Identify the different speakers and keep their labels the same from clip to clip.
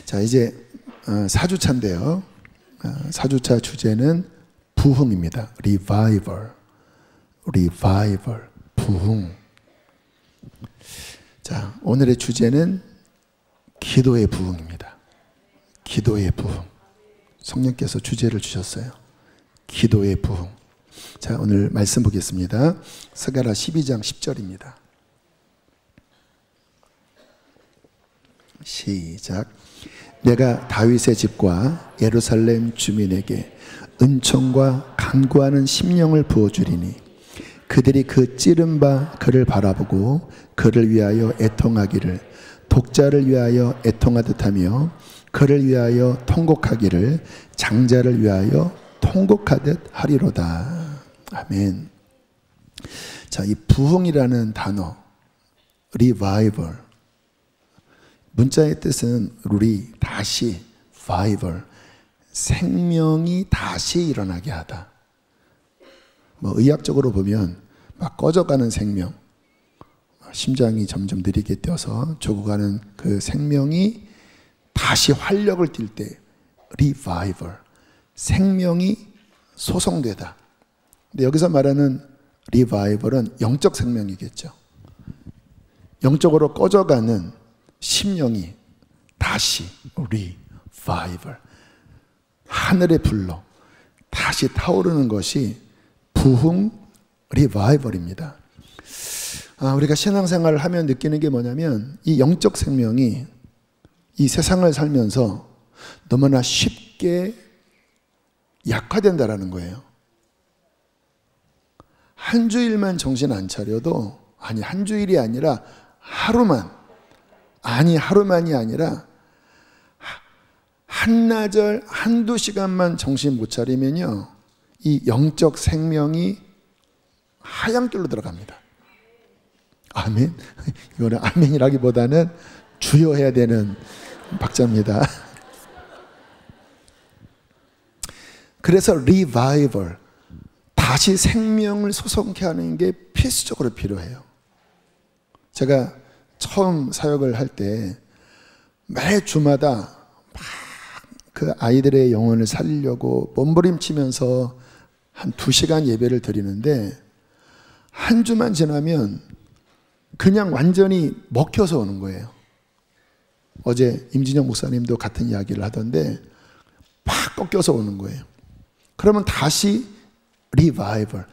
Speaker 1: 자, 이제 4주차인데요. 4주차 주제는 부흥입니다. Revival, 부흥. 자, 오늘의 주제는 기도의 부흥입니다. 기도의 부흥. 성령께서 주제를 주셨어요. 기도의 부흥. 자, 오늘 말씀 보겠습니다. 스가랴 12장 10절입니다. 시작. 내가 다윗의 집과 예루살렘 주민에게 은총과 간구하는 심령을 부어주리니 그들이 그 찌른 바 그를 바라보고 그를 위하여 애통하기를, 독자를 위하여 애통하듯 하며 그를 위하여 통곡하기를, 장자를 위하여 통곡하듯 하리로다. 아멘. 자, 이 부흥이라는 단어, revival, 문자의 뜻은 다시, vival, 생명이 다시 일어나게 하다. 의학적으로 보면 막 꺼져가는 생명, 심장이 점점 느리게 뛰어서 죽어가는 그 생명이 다시 활력을 띨 때 revival, 생명이 소성되다. 근데 여기서 말하는 revival은 영적 생명이겠죠. 영적으로 꺼져가는 심령이 다시 revival, 하늘의 불로 다시 타오르는 것이 부흥 리바이벌입니다. 우리가 신앙생활을 하면 느끼는 게 뭐냐면 이 영적 생명이 이 세상을 살면서 너무나 쉽게 약화된다라는 거예요. 한 주일만 정신 안 차려도, 한 주일이 아니라 하루만이 아니라 한나절 한두 시간만 정신 못 차리면요, 이 영적 생명이 하얀 길로 들어갑니다. 아멘. 이거는 아멘이라기보다는 주여해야 되는 박자입니다. 그래서 리바이벌, 다시 생명을 솟게 하는 게 필수적으로 필요해요. 제가 처음 사역을 할 때 매 주마다 막 그 아이들의 영혼을 살리려고 몸부림치면서 한 2시간 예배를 드리는데, 한 주만 지나면 그냥 완전히 먹혀서 오는 거예요. 어제 임진영 목사님도 같은 이야기를 하던데 팍 꺾여서 오는 거예요. 그러면 다시 리바이벌,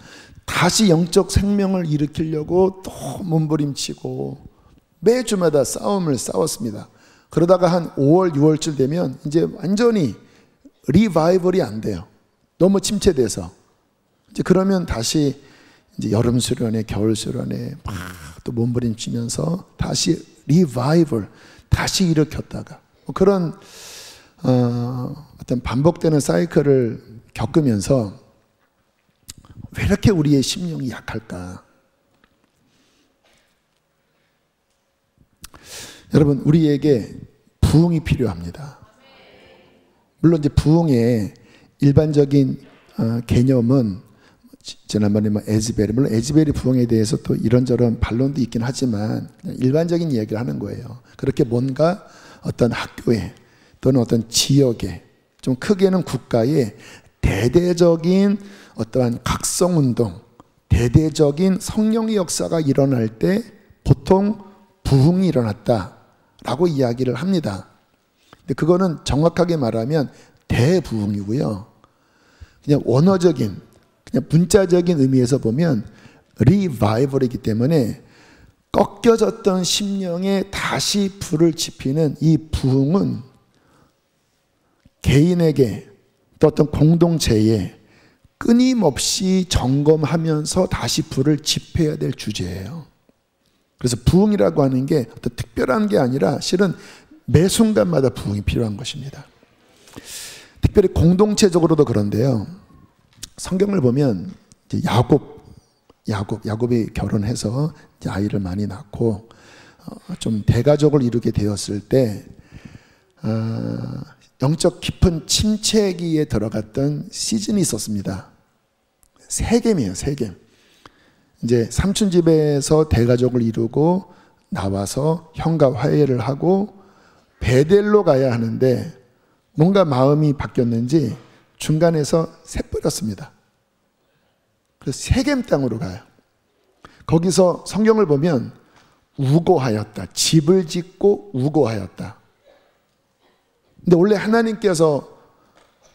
Speaker 1: 다시 영적 생명을 일으키려고 또 몸부림치고 매주마다 싸움을 싸웠습니다. 그러다가 한 5월, 6월쯤 되면 이제 완전히 리바이벌이 안 돼요. 너무 침체돼서. 이제 그러면 다시 이제 여름 수련회, 겨울 수련회 막 또 몸부림치면서 다시 리바이벌, 다시 일으켰다가 그런 어떤 반복되는 사이클을 겪으면서 왜 이렇게 우리의 심령이 약할까? 여러분, 우리에게 부흥이 필요합니다. 물론 이제 부흥의 일반적인 개념은 지난번에 에즈베리, 물론 에즈베리 부흥에 대해서 또 이런저런 반론도 있긴 하지만 그냥 일반적인 이야기를 하는 거예요. 그렇게 뭔가 어떤 학교에 또는 어떤 지역에, 좀 크게는 국가에 대대적인 어떠한 각성운동, 대대적인 성령의 역사가 일어날 때 보통 부흥이 일어났다라고 이야기를 합니다. 근데 그거는 정확하게 말하면 대부흥이고요. 그냥 원어적인, 그냥 문자적인 의미에서 보면 리바이벌이기 때문에 꺾여졌던 심령에 다시 불을 지피는 이 부흥은 개인에게 또 어떤 공동체에 끊임없이 점검하면서 다시 불을 지펴야 될 주제예요. 그래서 부흥이라고 하는 게 어떤 특별한 게 아니라 실은 매 순간마다 부흥이 필요한 것입니다. 특별히 공동체적으로도 그런데요. 성경을 보면 이제 야곱이 결혼해서 이제 아이를 많이 낳고 좀 대가족을 이루게 되었을 때 영적 깊은 침체기에 들어갔던 시즌이 있었습니다. 세겜이에요, 세겜. 이제 삼촌 집에서 대가족을 이루고 나와서 형과 화해를 하고 베델로 가야 하는데 뭔가 마음이 바뀌었는지 중간에서 새버렸습니다. 그래서 세겜 땅으로 가요. 거기서 성경을 보면 우고하였다. 집을 짓고 우고하였다. 근데 원래 하나님께서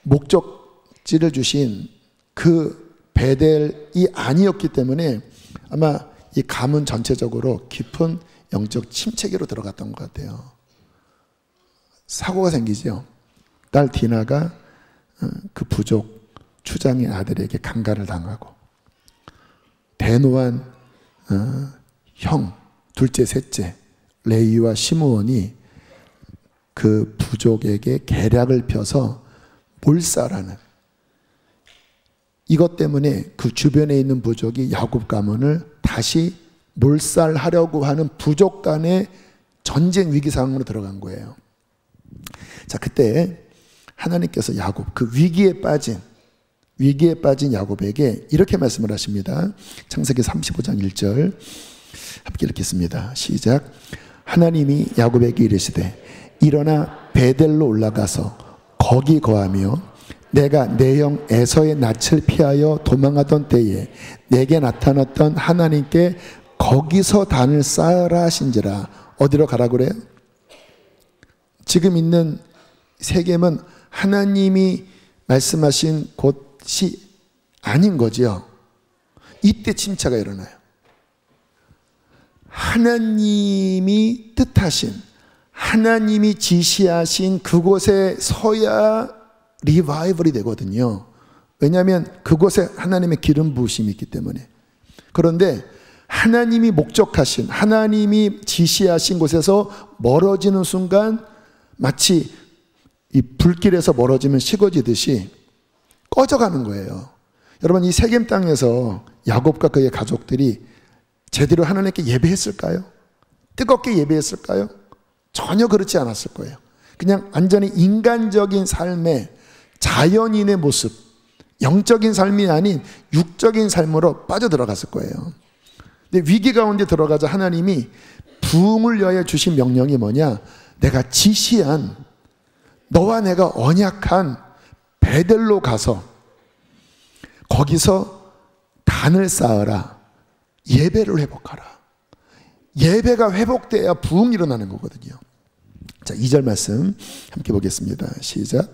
Speaker 1: 목적지를 주신 그 베델이 아니었기 때문에 아마 이 가문 전체적으로 깊은 영적 침체기로 들어갔던 것 같아요. 사고가 생기죠. 딸 디나가 그 부족 추장의 아들에게 강간을 당하고 대노한 형 둘째 셋째 레위와 시므온이 그 부족에게 계략을 펴서 몰살하는, 이것 때문에 그 주변에 있는 부족이 야곱 가문을 다시 몰살하려고 하는 부족 간의 전쟁 위기 상황으로 들어간 거예요. 자, 그때 하나님께서 야곱, 그 위기에 빠진 야곱에게 이렇게 말씀을 하십니다. 창세기 35장 1절 함께 읽겠습니다. 시작. 하나님이 야곱에게 이르시되 일어나 베델로 올라가서 거기 거하며 내가 내 형 에서의 낯을 피하여 도망하던 때에 내게 나타났던 하나님께 거기서 단을 쌓으라 하신지라. 어디로 가라 그래요? 지금 있는 세겜은 하나님이 말씀하신 곳이 아닌 거죠. 이때 침체가 일어나요. 하나님이 뜻하신, 하나님이 지시하신 그곳에 서야 리바이벌이 되거든요. 왜냐하면 그곳에 하나님의 기름 부으심이 있기 때문에. 그런데 하나님이 목적하신, 하나님이 지시하신 곳에서 멀어지는 순간 마치 이 불길에서 멀어지면 식어지듯이 꺼져가는 거예요. 여러분, 이 세겜 땅에서 야곱과 그의 가족들이 제대로 하나님께 예배했을까요? 뜨겁게 예배했을까요? 전혀 그렇지 않았을 거예요. 그냥 완전히 인간적인 삶의 자연인의 모습, 영적인 삶이 아닌 육적인 삶으로 빠져들어갔을 거예요. 근데 위기 가운데 들어가자 하나님이 부흥을 위하여 주신 명령이 뭐냐? 내가 지시한, 너와 내가 언약한 베델로 가서 거기서 단을 쌓으라. 예배를 회복하라. 예배가 회복돼야 부흥이 일어나는 거거든요. 자, 2절 말씀 함께 보겠습니다. 시작.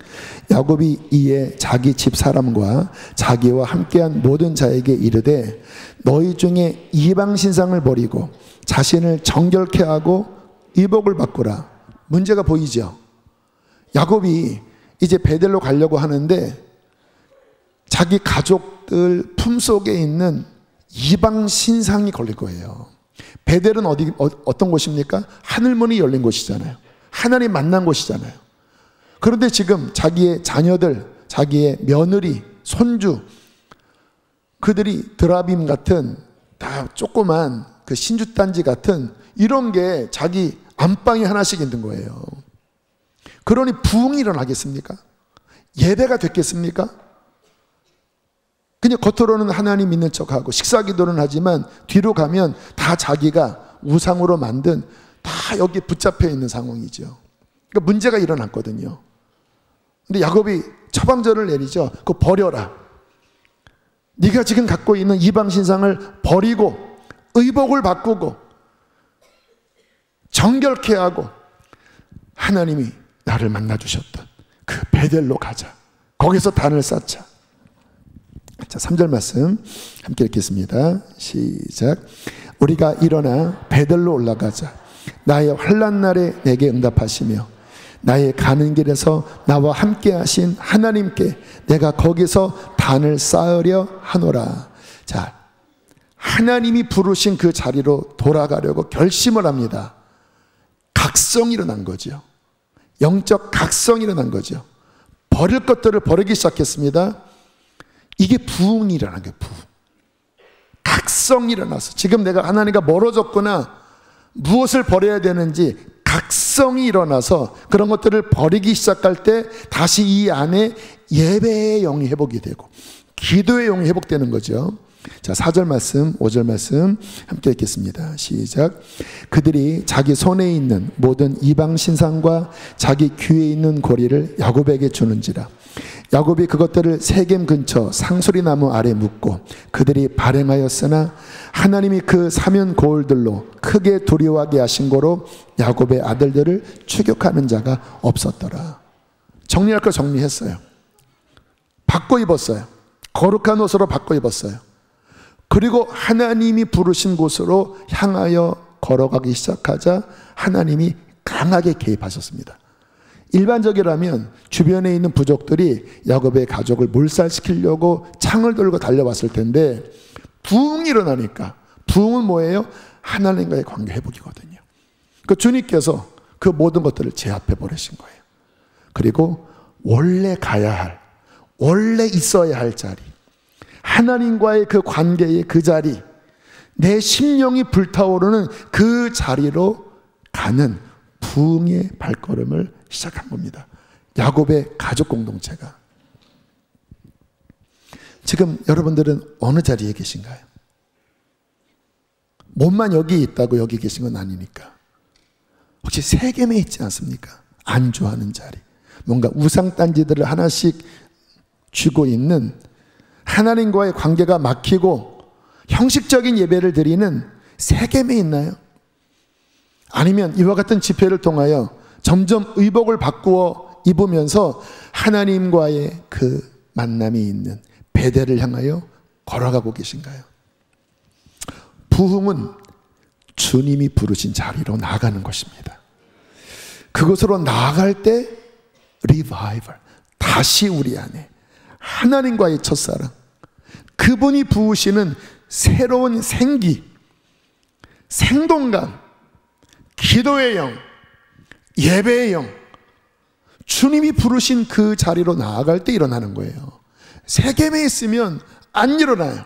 Speaker 1: 야곱이 이에 자기 집 사람과 자기와 함께한 모든 자에게 이르되 너희 중에 이방 신상을 버리고 자신을 정결케 하고 의복을 바꾸라. 문제가 보이죠? 야곱이 이제 베델로 가려고 하는데 자기 가족들 품속에 있는 이방 신상이 걸릴 거예요. 베델은 어떤 곳입니까? 하늘문이 열린 곳이잖아요. 하나님 만난 곳이잖아요. 그런데 지금 자기의 자녀들, 자기의 며느리, 손주, 그들이 드라빔 같은 다 조그만 그 신주단지 같은 이런 게 자기 안방에 하나씩 있는 거예요. 그러니 부흥이 일어나겠습니까? 예배가 됐겠습니까? 그냥 겉으로는 하나님 믿는 척하고 식사기도는 하지만 뒤로 가면 다 자기가 우상으로 만든 다 여기 붙잡혀 있는 상황이죠. 그러니까 문제가 일어났거든요. 근데 야곱이 처방전을 내리죠. 그거 버려라. 네가 지금 갖고 있는 이방 신상을 버리고 의복을 바꾸고 정결케 하고 하나님이 나를 만나 주셨던 그 베델로 가자. 거기서 단을 쌓자. 자, 3절 말씀 함께 읽겠습니다. 시작. 우리가 일어나 베델로 올라가자. 나의 환난 날에 내게 응답하시며 나의 가는 길에서 나와 함께 하신 하나님께 내가 거기서 단을 쌓으려 하노라. 자, 하나님이 부르신 그 자리로 돌아가려고 결심을 합니다. 각성이 일어난 거죠. 영적 각성이 일어난 거죠. 버릴 것들을 버리기 시작했습니다. 이게 부흥이 일어난 거예요. 부흥. 각성이 일어나서 지금 내가 하나님과 멀어졌구나. 무엇을 버려야 되는지 각성이 일어나서 그런 것들을 버리기 시작할 때 다시 이 안에 예배의 영이 회복이 되고 기도의 영이 회복되는 거죠. 자, 4절 말씀, 5절 말씀 함께 읽겠습니다. 시작. 그들이 자기 손에 있는 모든 이방 신상과 자기 귀에 있는 고리를 야곱에게 주는지라. 야곱이 그것들을 세겜 근처 상수리나무 아래 묻고 그들이 발행하였으나 하나님이 그 사면 고울들로 크게 두려워하게 하신 거로 야곱의 아들들을 추격하는 자가 없었더라. 정리할 거 정리했어요. 바꿔 입었어요. 거룩한 옷으로 바꿔 입었어요. 그리고 하나님이 부르신 곳으로 향하여 걸어가기 시작하자 하나님이 강하게 개입하셨습니다. 일반적이라면 주변에 있는 부족들이 야곱의 가족을 몰살시키려고 창을 들고 달려왔을 텐데 부흥이 일어나니까, 부흥은 뭐예요? 하나님과의 관계 회복이거든요. 그 주님께서 그 모든 것들을 제압해 버리신 거예요. 그리고 원래 가야 할, 원래 있어야 할 자리, 하나님과의 그 관계의 그 자리, 내 심령이 불타오르는 그 자리로 가는 부흥의 발걸음을 시작한 겁니다. 야곱의 가족 공동체가. 지금 여러분들은 어느 자리에 계신가요? 몸만 여기 있다고 여기 계신 건 아니니까. 혹시 세겜에 있지 않습니까? 안주하는 자리, 뭔가 우상단지들을 하나씩 쥐고 있는, 하나님과의 관계가 막히고 형식적인 예배를 드리는 세겜에 있나요? 아니면 이와 같은 집회를 통하여 점점 의복을 바꾸어 입으면서 하나님과의 그 만남이 있는 베델을 향하여 걸어가고 계신가요? 부흥은 주님이 부르신 자리로 나아가는 것입니다. 그곳으로 나아갈 때 리바이벌, 다시 우리 안에 하나님과의 첫사랑, 그분이 부으시는 새로운 생기, 생동감, 기도의 영, 예배의 영, 주님이 부르신 그 자리로 나아갈 때 일어나는 거예요. 세겜에 있으면 안 일어나요.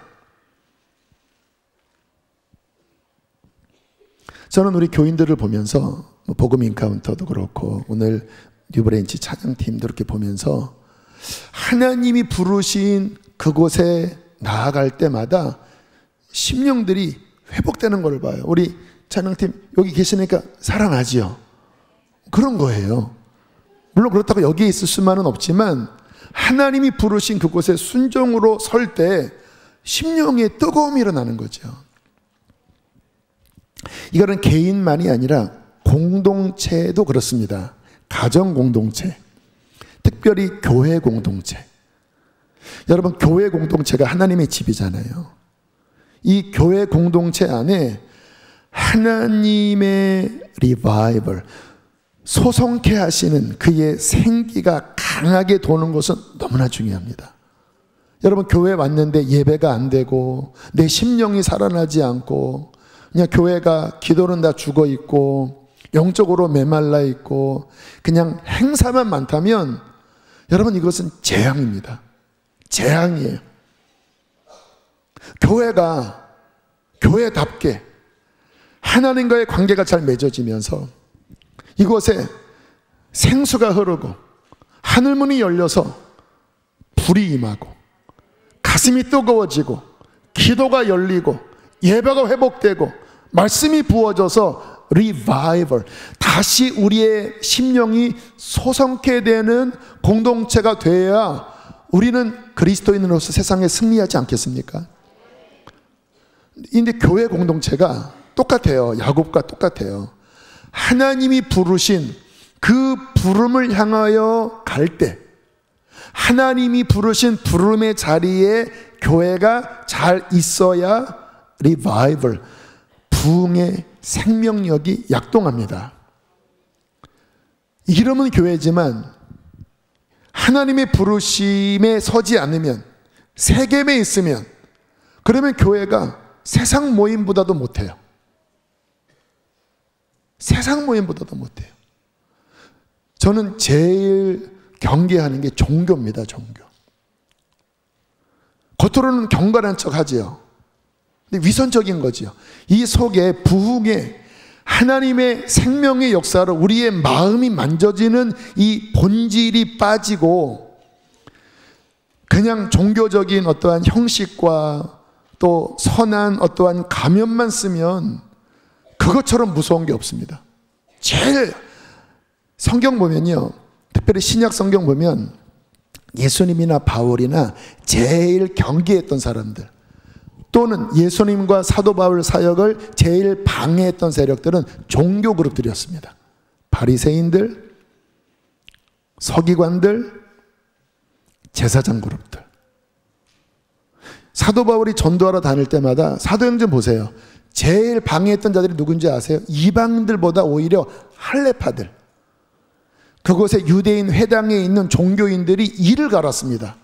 Speaker 1: 저는 우리 교인들을 보면서 복음 인카운터도 그렇고 오늘 뉴브랜치 찬양팀도 이렇게 보면서 하나님이 부르신 그곳에 나아갈 때마다 심령들이 회복되는 걸 봐요. 우리 찬양팀 여기 계시니까 살아나지요. 그런 거예요. 물론 그렇다고 여기에 있을 수만은 없지만 하나님이 부르신 그곳에 순종으로 설 때 심령의 뜨거움이 일어나는 거죠. 이거는 개인만이 아니라 공동체도 그렇습니다. 가정 공동체, 특별히 교회 공동체. 여러분, 교회 공동체가 하나님의 집이잖아요. 이 교회 공동체 안에 하나님의 리바이벌, 소성케 하시는 그의 생기가 강하게 도는 것은 너무나 중요합니다. 여러분, 교회 왔는데 예배가 안 되고 내 심령이 살아나지 않고 그냥 교회가 기도는 다 죽어 있고 영적으로 메말라 있고 그냥 행사만 많다면 여러분, 이것은 재앙입니다. 재앙이에요. 교회가 교회답게 하나님과의 관계가 잘 맺어지면서 이곳에 생수가 흐르고 하늘문이 열려서 불이 임하고 가슴이 뜨거워지고 기도가 열리고 예배가 회복되고 말씀이 부어져서 리바이벌, 다시 우리의 심령이 소성케 되는 공동체가 돼야 우리는 그리스도인으로서 세상에 승리하지 않겠습니까? 근데 교회 공동체가 똑같아요. 야곱과 똑같아요. 하나님이 부르신 그 부름을 향하여 갈 때, 하나님이 부르신 부름의 자리에 교회가 잘 있어야 리바이벌, 부흥의 생명력이 약동합니다. 이름은 교회지만 하나님의 부르심에 서지 않으면, 세겜에 있으면, 그러면 교회가 세상 모임보다도 못해요. 세상 모임보다도 못해요. 저는 제일 경계하는 게 종교입니다. 종교. 겉으로는 경건한 척 하지요. 근데 위선적인 거지요. 이 속에 부흥의 하나님의 생명의 역사로 우리의 마음이 만져지는 이 본질이 빠지고 그냥 종교적인 어떠한 형식과 또 선한 어떠한 가면만 쓰면 그것처럼 무서운 게 없습니다. 제일 성경 보면요, 특별히 신약 성경 보면 예수님이나 바울이나 제일 경계했던 사람들, 또는 예수님과 사도 바울 사역을 제일 방해했던 세력들은 종교 그룹들이었습니다. 바리새인들, 서기관들, 제사장 그룹들. 사도 바울이 전도하러 다닐 때마다 사도행전 보세요. 제일 방해했던 자들이 누군지 아세요? 이방인들보다 오히려 할례파들, 그곳에 유대인 회당에 있는 종교인들이 이를 갈았습니다.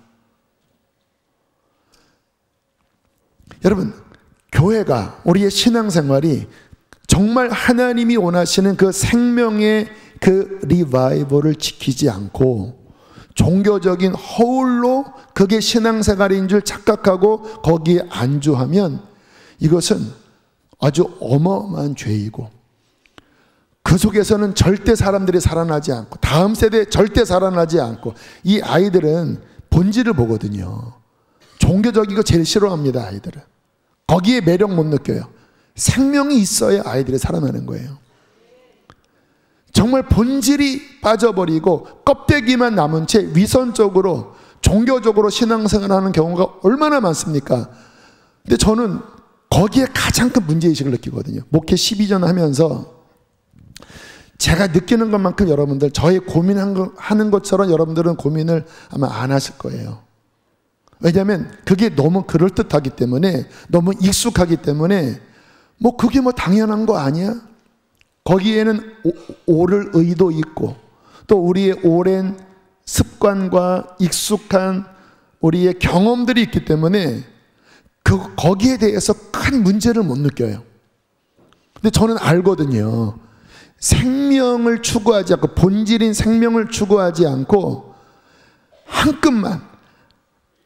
Speaker 1: 여러분, 교회가, 우리의 신앙생활이 정말 하나님이 원하시는 그 생명의 그 리바이벌을 지키지 않고 종교적인 허울로 그게 신앙생활인 줄 착각하고 거기에 안주하면 이것은 아주 어마어마한 죄이고, 그 속에서는 절대 사람들이 살아나지 않고, 다음 세대에 절대 살아나지 않고, 이 아이들은 본질을 보거든요. 종교적인 거 제일 싫어합니다. 아이들은 거기에 매력 못 느껴요. 생명이 있어야 아이들이 살아나는 거예요. 정말 본질이 빠져버리고 껍데기만 남은 채 위선적으로 종교적으로 신앙생활하는 경우가 얼마나 많습니까? 근데 저는 거기에 가장 큰 문제의식을 느끼거든요. 목회 12년 하면서 제가 느끼는 것만큼 여러분들, 저의 고민하는 것처럼 여러분들은 고민을 아마 안 하실 거예요. 왜냐하면 그게 너무 그럴듯하기 때문에, 너무 익숙하기 때문에 뭐 그게 뭐 당연한 거 아니야? 거기에는 옳을 의도 있고, 또 우리의 오랜 습관과 익숙한 우리의 경험들이 있기 때문에 거기에 대해서 큰 문제를 못 느껴요. 근데 저는 알거든요. 생명을 추구하지 않고, 본질인 생명을 추구하지 않고 한 끗만,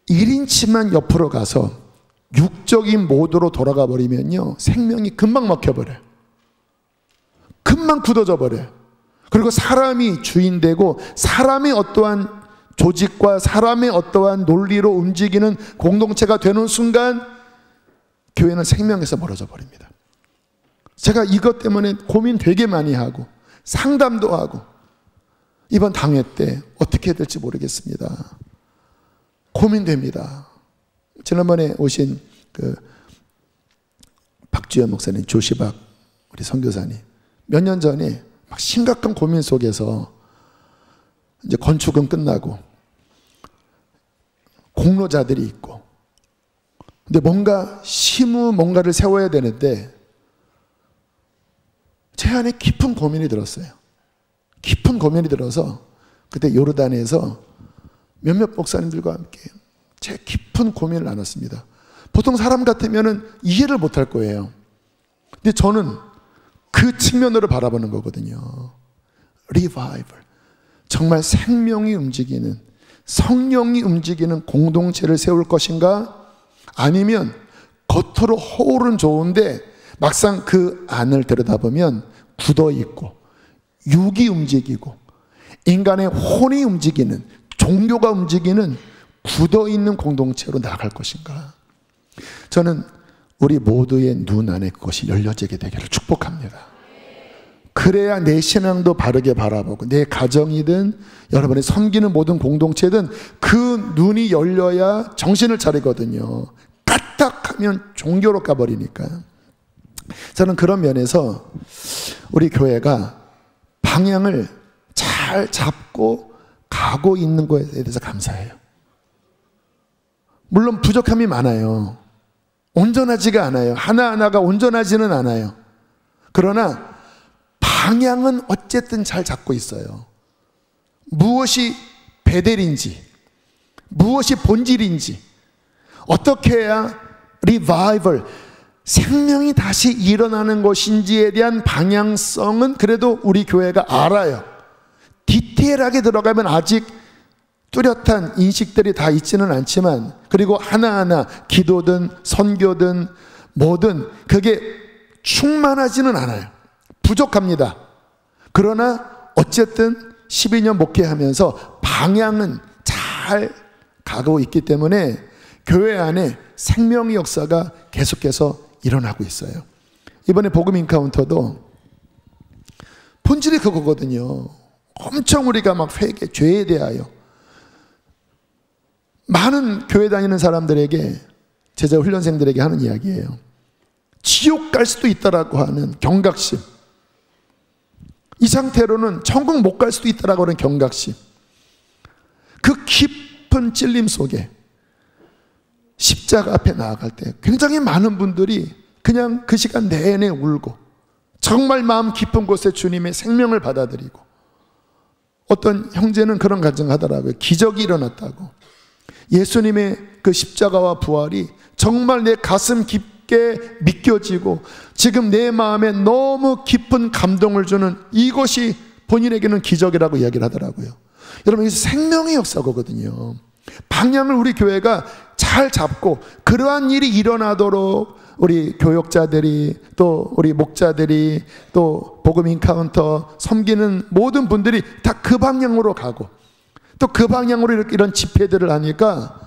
Speaker 1: 1인치만 옆으로 가서 육적인 모드로 돌아가 버리면요, 생명이 금방 막혀버려요. 금방 굳어져 버려요. 그리고 사람이 주인되고 사람의 어떠한 조직과 사람의 어떠한 논리로 움직이는 공동체가 되는 순간 교회는 생명에서 멀어져 버립니다. 제가 이것 때문에 고민 되게 많이 하고 상담도 하고, 이번 당회 때 어떻게 해야 될지 모르겠습니다. 고민됩니다. 지난번에 오신 그 박주현 목사님, 조시박 우리 선교사님, 몇 년 전에 막 심각한 고민 속에서 이제 건축은 끝나고 공로자들이 있고, 근데 뭔가 뭔가를 세워야 되는데 제 안에 깊은 고민이 들었어요. 깊은 고민이 들어서 그때 요르단에서 몇몇 목사님들과 함께 제 깊은 고민을 나눴습니다. 보통 사람 같으면 이해를 못할 거예요. 근데 저는 그 측면으로 바라보는 거거든요. 리바이벌, 정말 생명이 움직이는, 성령이 움직이는 공동체를 세울 것인가? 아니면 겉으로 허울은 좋은데 막상 그 안을 들여다보면 굳어있고 육이 움직이고 인간의 혼이 움직이는, 종교가 움직이는 굳어있는 공동체로 나아갈 것인가? 저는 우리 모두의 눈 안에 그것이 열려지게 되기를 축복합니다. 그래야 내 신앙도 바르게 바라보고, 내 가정이든 여러분이 섬기는 모든 공동체든 그 눈이 열려야 정신을 차리거든요. 까딱하면 종교로 가버리니까. 저는 그런 면에서 우리 교회가 방향을 잘 잡고 가고 있는 것에 대해서 감사해요. 물론 부족함이 많아요. 온전하지가 않아요. 하나하나가 온전하지는 않아요. 그러나 방향은 어쨌든 잘 잡고 있어요. 무엇이 베델인지, 무엇이 본질인지, 어떻게 해야 리바이벌, 생명이 다시 일어나는 것인지에 대한 방향성은 그래도 우리 교회가 알아요. 디테일하게 들어가면 아직 뚜렷한 인식들이 다 있지는 않지만, 그리고 하나하나 기도든 선교든 뭐든 그게 충만하지는 않아요. 부족합니다. 그러나 어쨌든 12년 목회하면서 방향은 잘 가고 있기 때문에 교회 안에 생명의 역사가 계속해서 일어나고 있어요. 이번에 복음 인카운터도 본질이 그거거든요. 엄청 우리가 막 회개, 죄에 대하여 많은 교회 다니는 사람들에게, 제자 훈련생들에게 하는 이야기예요. 지옥 갈 수도 있다라고 하는 경각심, 이 상태로는 천국 못 갈 수도 있다라고 하는 경각심, 그 깊은 찔림 속에 십자가 앞에 나아갈 때 굉장히 많은 분들이 그냥 그 시간 내내 울고 정말 마음 깊은 곳에 주님의 생명을 받아들이고, 어떤 형제는 그런 간증하더라고요. 기적이 일어났다고. 예수님의 그 십자가와 부활이 정말 내 가슴 깊게 믿겨지고 지금 내 마음에 너무 깊은 감동을 주는 이것이 본인에게는 기적이라고 이야기를 하더라고요. 여러분, 이게 생명의 역사거든요. 방향을 우리 교회가 잘 잡고 그러한 일이 일어나도록 우리 교역자들이, 또 우리 목자들이, 또 복음 인카운터 섬기는 모든 분들이 다 그 방향으로 가고, 또 그 방향으로 이렇게 이런 집회들을 하니까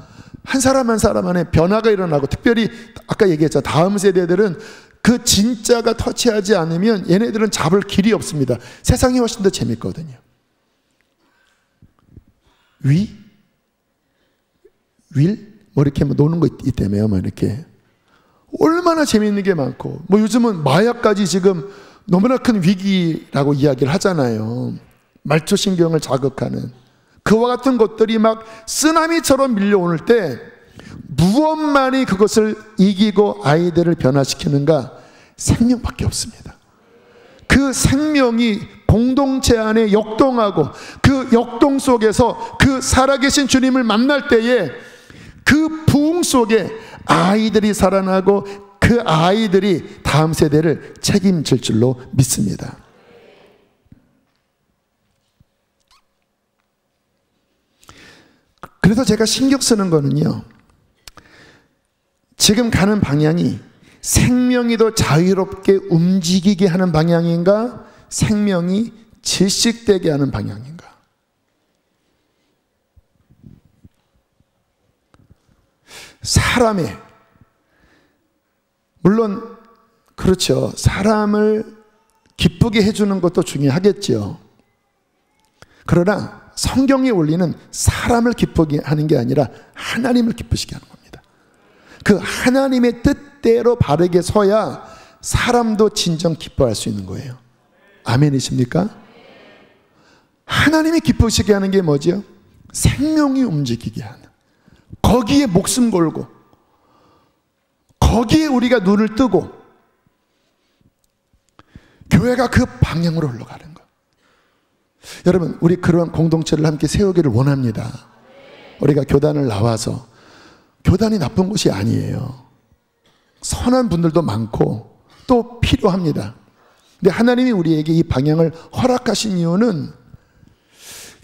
Speaker 1: 한 사람 한 사람 안에 변화가 일어나고, 특별히 아까 얘기했죠. 다음 세대들은 그 진짜가 터치하지 않으면 얘네들은 잡을 길이 없습니다. 세상이 훨씬 더 재밌거든요. 뭐 이렇게 뭐 노는 거 있다며요. 뭐 이렇게 얼마나 재미있는 게 많고, 뭐 요즘은 마약까지 지금 너무나 큰 위기라고 이야기를 하잖아요. 말초신경을 자극하는 그와 같은 것들이 막 쓰나미처럼 밀려오는 때 무엇만이 그것을 이기고 아이들을 변화시키는가? 생명밖에 없습니다. 그 생명이 공동체 안에 역동하고 그 역동 속에서 그 살아계신 주님을 만날 때에 그 부흥 속에 아이들이 살아나고 그 아이들이 다음 세대를 책임질 줄로 믿습니다. 그래서 제가 신경 쓰는 거는요, 지금 가는 방향이 생명이 더 자유롭게 움직이게 하는 방향인가, 생명이 질식되게 하는 방향인가. 사람의, 물론 그렇죠, 사람을 기쁘게 해주는 것도 중요하겠죠. 그러나 성경의 원리는 사람을 기쁘게 하는 게 아니라 하나님을 기쁘시게 하는 겁니다. 그 하나님의 뜻대로 바르게 서야 사람도 진정 기뻐할 수 있는 거예요. 아멘이십니까? 하나님이 기쁘시게 하는 게 뭐죠? 생명이 움직이게 하는, 거기에 목숨 걸고 거기에 우리가 눈을 뜨고 교회가 그 방향으로 흘러가는 것. 여러분, 우리 그런 공동체를 함께 세우기를 원합니다. 우리가 교단을 나와서, 교단이 나쁜 곳이 아니에요. 선한 분들도 많고 또 필요합니다. 근데 하나님이 우리에게 이 방향을 허락하신 이유는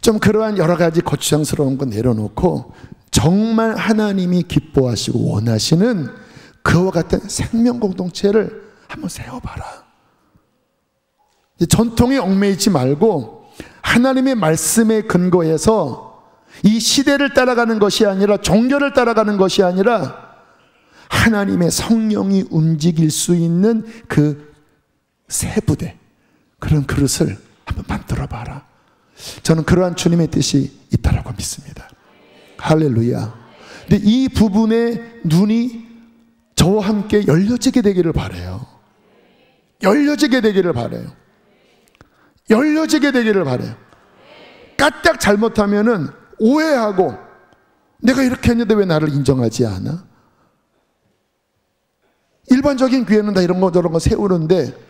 Speaker 1: 좀 그러한 여러 가지 거추장스러운 거 내려놓고 정말 하나님이 기뻐하시고 원하시는 그와 같은 생명 공동체를 한번 세워봐라. 전통에 얽매이지 말고 하나님의 말씀에 근거해서 이 시대를 따라가는 것이 아니라, 종교를 따라가는 것이 아니라 하나님의 성령이 움직일 수 있는 그 새 부대, 그런 그릇을 한번 만들어 봐라. 저는 그러한 주님의 뜻이 있다라고 믿습니다. 할렐루야. 근데 이 부분에 눈이 저와 함께 열려지게 되기를 바라요. 열려지게 되기를 바라요. 열려지게 되기를 바라요. 까딱 잘못하면은 오해하고, 내가 이렇게 했는데 왜 나를 인정하지 않아? 일반적인 교회는 다 이런 거 저런 거 세우는데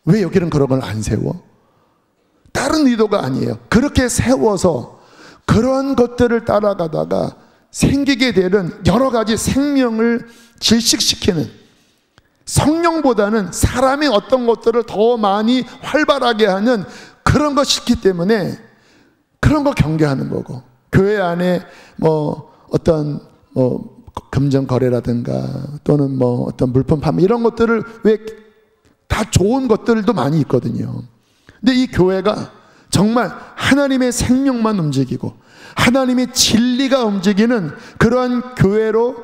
Speaker 1: 왜 여기는 그런 걸 안 세워? 다른 의도가 아니에요. 그렇게 세워서 그런 것들을 따라가다가 생기게 되는 여러 가지 생명을 질식시키는, 성령보다는 사람의 어떤 것들을 더 많이 활발하게 하는 그런 것이기 때문에 그런 거 경계하는 거고, 교회 안에 뭐 어떤 금전 거래라든가 또는 뭐 어떤 물품 판매 이런 것들을 왜 다 좋은 것들도 많이 있거든요. 근데 이 교회가 정말 하나님의 생명만 움직이고 하나님의 진리가 움직이는 그러한 교회로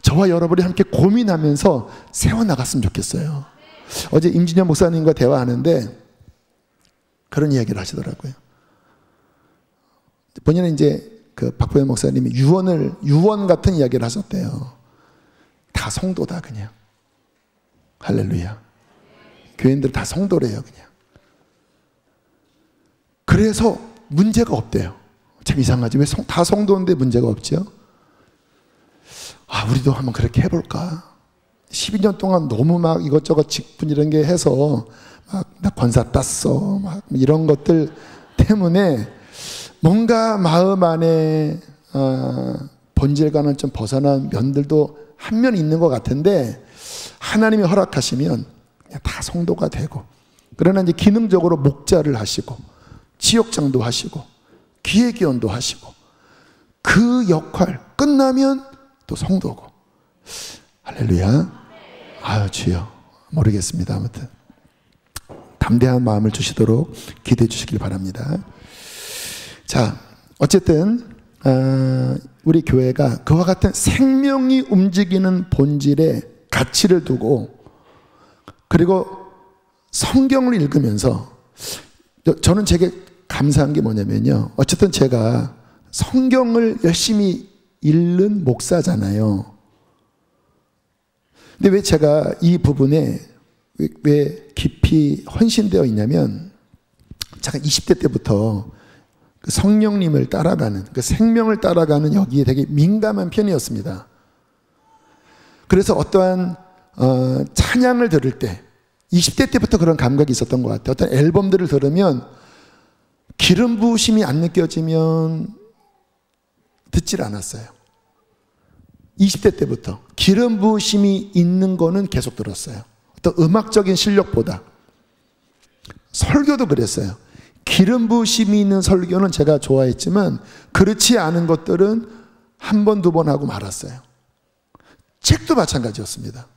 Speaker 1: 저와 여러분이 함께 고민하면서 세워나갔으면 좋겠어요. 어제 임진영 목사님과 대화하는데 그런 이야기를 하시더라고요. 본인은 이제 그 박보현 목사님이 유언 같은 이야기를 하셨대요. 다 성도다 그냥. 할렐루야. 교인들 다 성도래요 그냥. 그래서 문제가 없대요. 참 이상하지. 왜 다 성도인데 문제가 없죠? 우리도 한번 그렇게 해볼까? 12년 동안 너무 막 이것저것 직분 이런 게 해서 막 나 권사 땄어. 막 이런 것들 때문에 뭔가 마음 안에 본질과는 좀 벗어난 면들도 한 면 있는 것 같은데 하나님이 허락하시면 그냥 다 성도가 되고, 그러나 이제 기능적으로 목자를 하시고 지역장도 하시고 기획위원도 하시고 그 역할 끝나면 또 성도고. 할렐루야. 주여 모르겠습니다. 아무튼 담대한 마음을 주시도록 기도해 주시길 바랍니다. 자, 어쨌든 우리 교회가 그와 같은 생명이 움직이는 본질에 가치를 두고, 그리고 성경을 읽으면서 저는 제게 감사한 게 뭐냐면요, 어쨌든 제가 성경을 열심히 읽는 목사잖아요. 근데 왜 제가 이 부분에 왜 깊이 헌신되어 있냐면, 제가 20대 때부터 그 성령님을 따라가는, 그 생명을 따라가는 여기에 되게 민감한 편이었습니다. 그래서 어떠한 찬양을 들을 때 20대 때부터 그런 감각이 있었던 것 같아요. 어떤 앨범들을 들으면 기름 부으심이 안 느껴지면 듣질 않았어요. 20대 때부터 기름 부으심이 있는 거는 계속 들었어요. 어떤 음악적인 실력보다. 설교도 그랬어요. 기름 부으심이 있는 설교는 제가 좋아했지만 그렇지 않은 것들은 한 번, 두 번 하고 말았어요. 책도 마찬가지였습니다.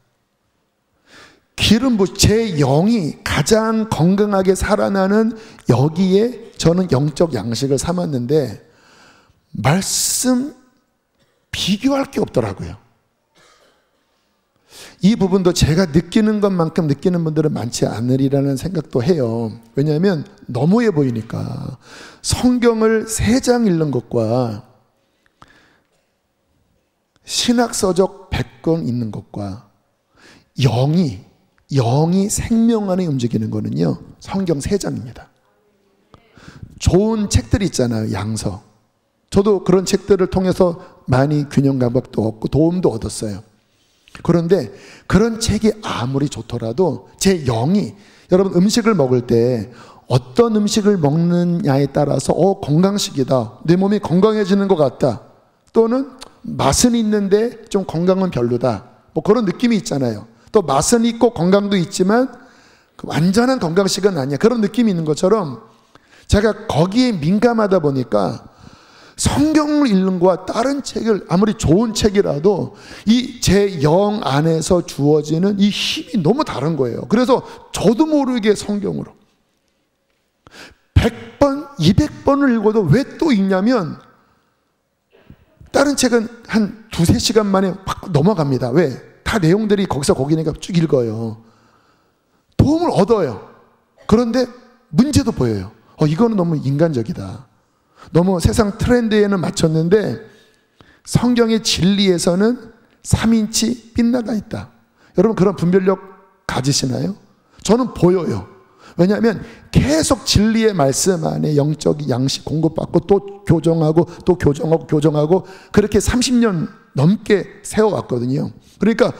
Speaker 1: 제 영이 가장 건강하게 살아나는 여기에 저는 영적 양식을 삼았는데, 말씀 비교할 게 없더라고요. 이 부분도 제가 느끼는 것만큼 느끼는 분들은 많지 않으리라는 생각도 해요. 왜냐하면 너무해 보이니까. 성경을 3장 읽는 것과 신학서적 100권 읽는 것과 영이 생명 안에 움직이는 거는요, 성경 3장입니다. 좋은 책들 있잖아요, 양서. 저도 그런 책들을 통해서 많이 균형 감각도 얻고 도움도 얻었어요. 그런데 그런 책이 아무리 좋더라도 제 영이, 여러분 음식을 먹을 때 어떤 음식을 먹느냐에 따라서 건강식이다, 내 몸이 건강해지는 것 같다, 또는 맛은 있는데 좀 건강은 별로다, 뭐 그런 느낌이 있잖아요. 또 맛은 있고 건강도 있지만 완전한 건강식은 아니야, 그런 느낌이 있는 것처럼 제가 거기에 민감하다 보니까 성경을 읽는 거와 다른 책을, 아무리 좋은 책이라도 이 제 영 안에서 주어지는 이 힘이 너무 다른 거예요. 그래서 저도 모르게 성경으로 100번, 200번을 읽어도 왜 또 읽냐면, 다른 책은 한 2-3시간 만에 확 넘어갑니다. 왜? 다 내용들이 거기서 거기니까 쭉 읽어요. 도움을 얻어요. 그런데 문제도 보여요. 이거는 너무 인간적이다. 너무 세상 트렌드에는 맞췄는데 성경의 진리에서는 3인치 빗나가 있다. 여러분 그런 분별력 가지시나요? 저는 보여요. 왜냐하면 계속 진리의 말씀 안에 영적 양식 공급받고 또 교정하고 또 교정하고 그렇게 30년 넘게 세워왔거든요. 그러니까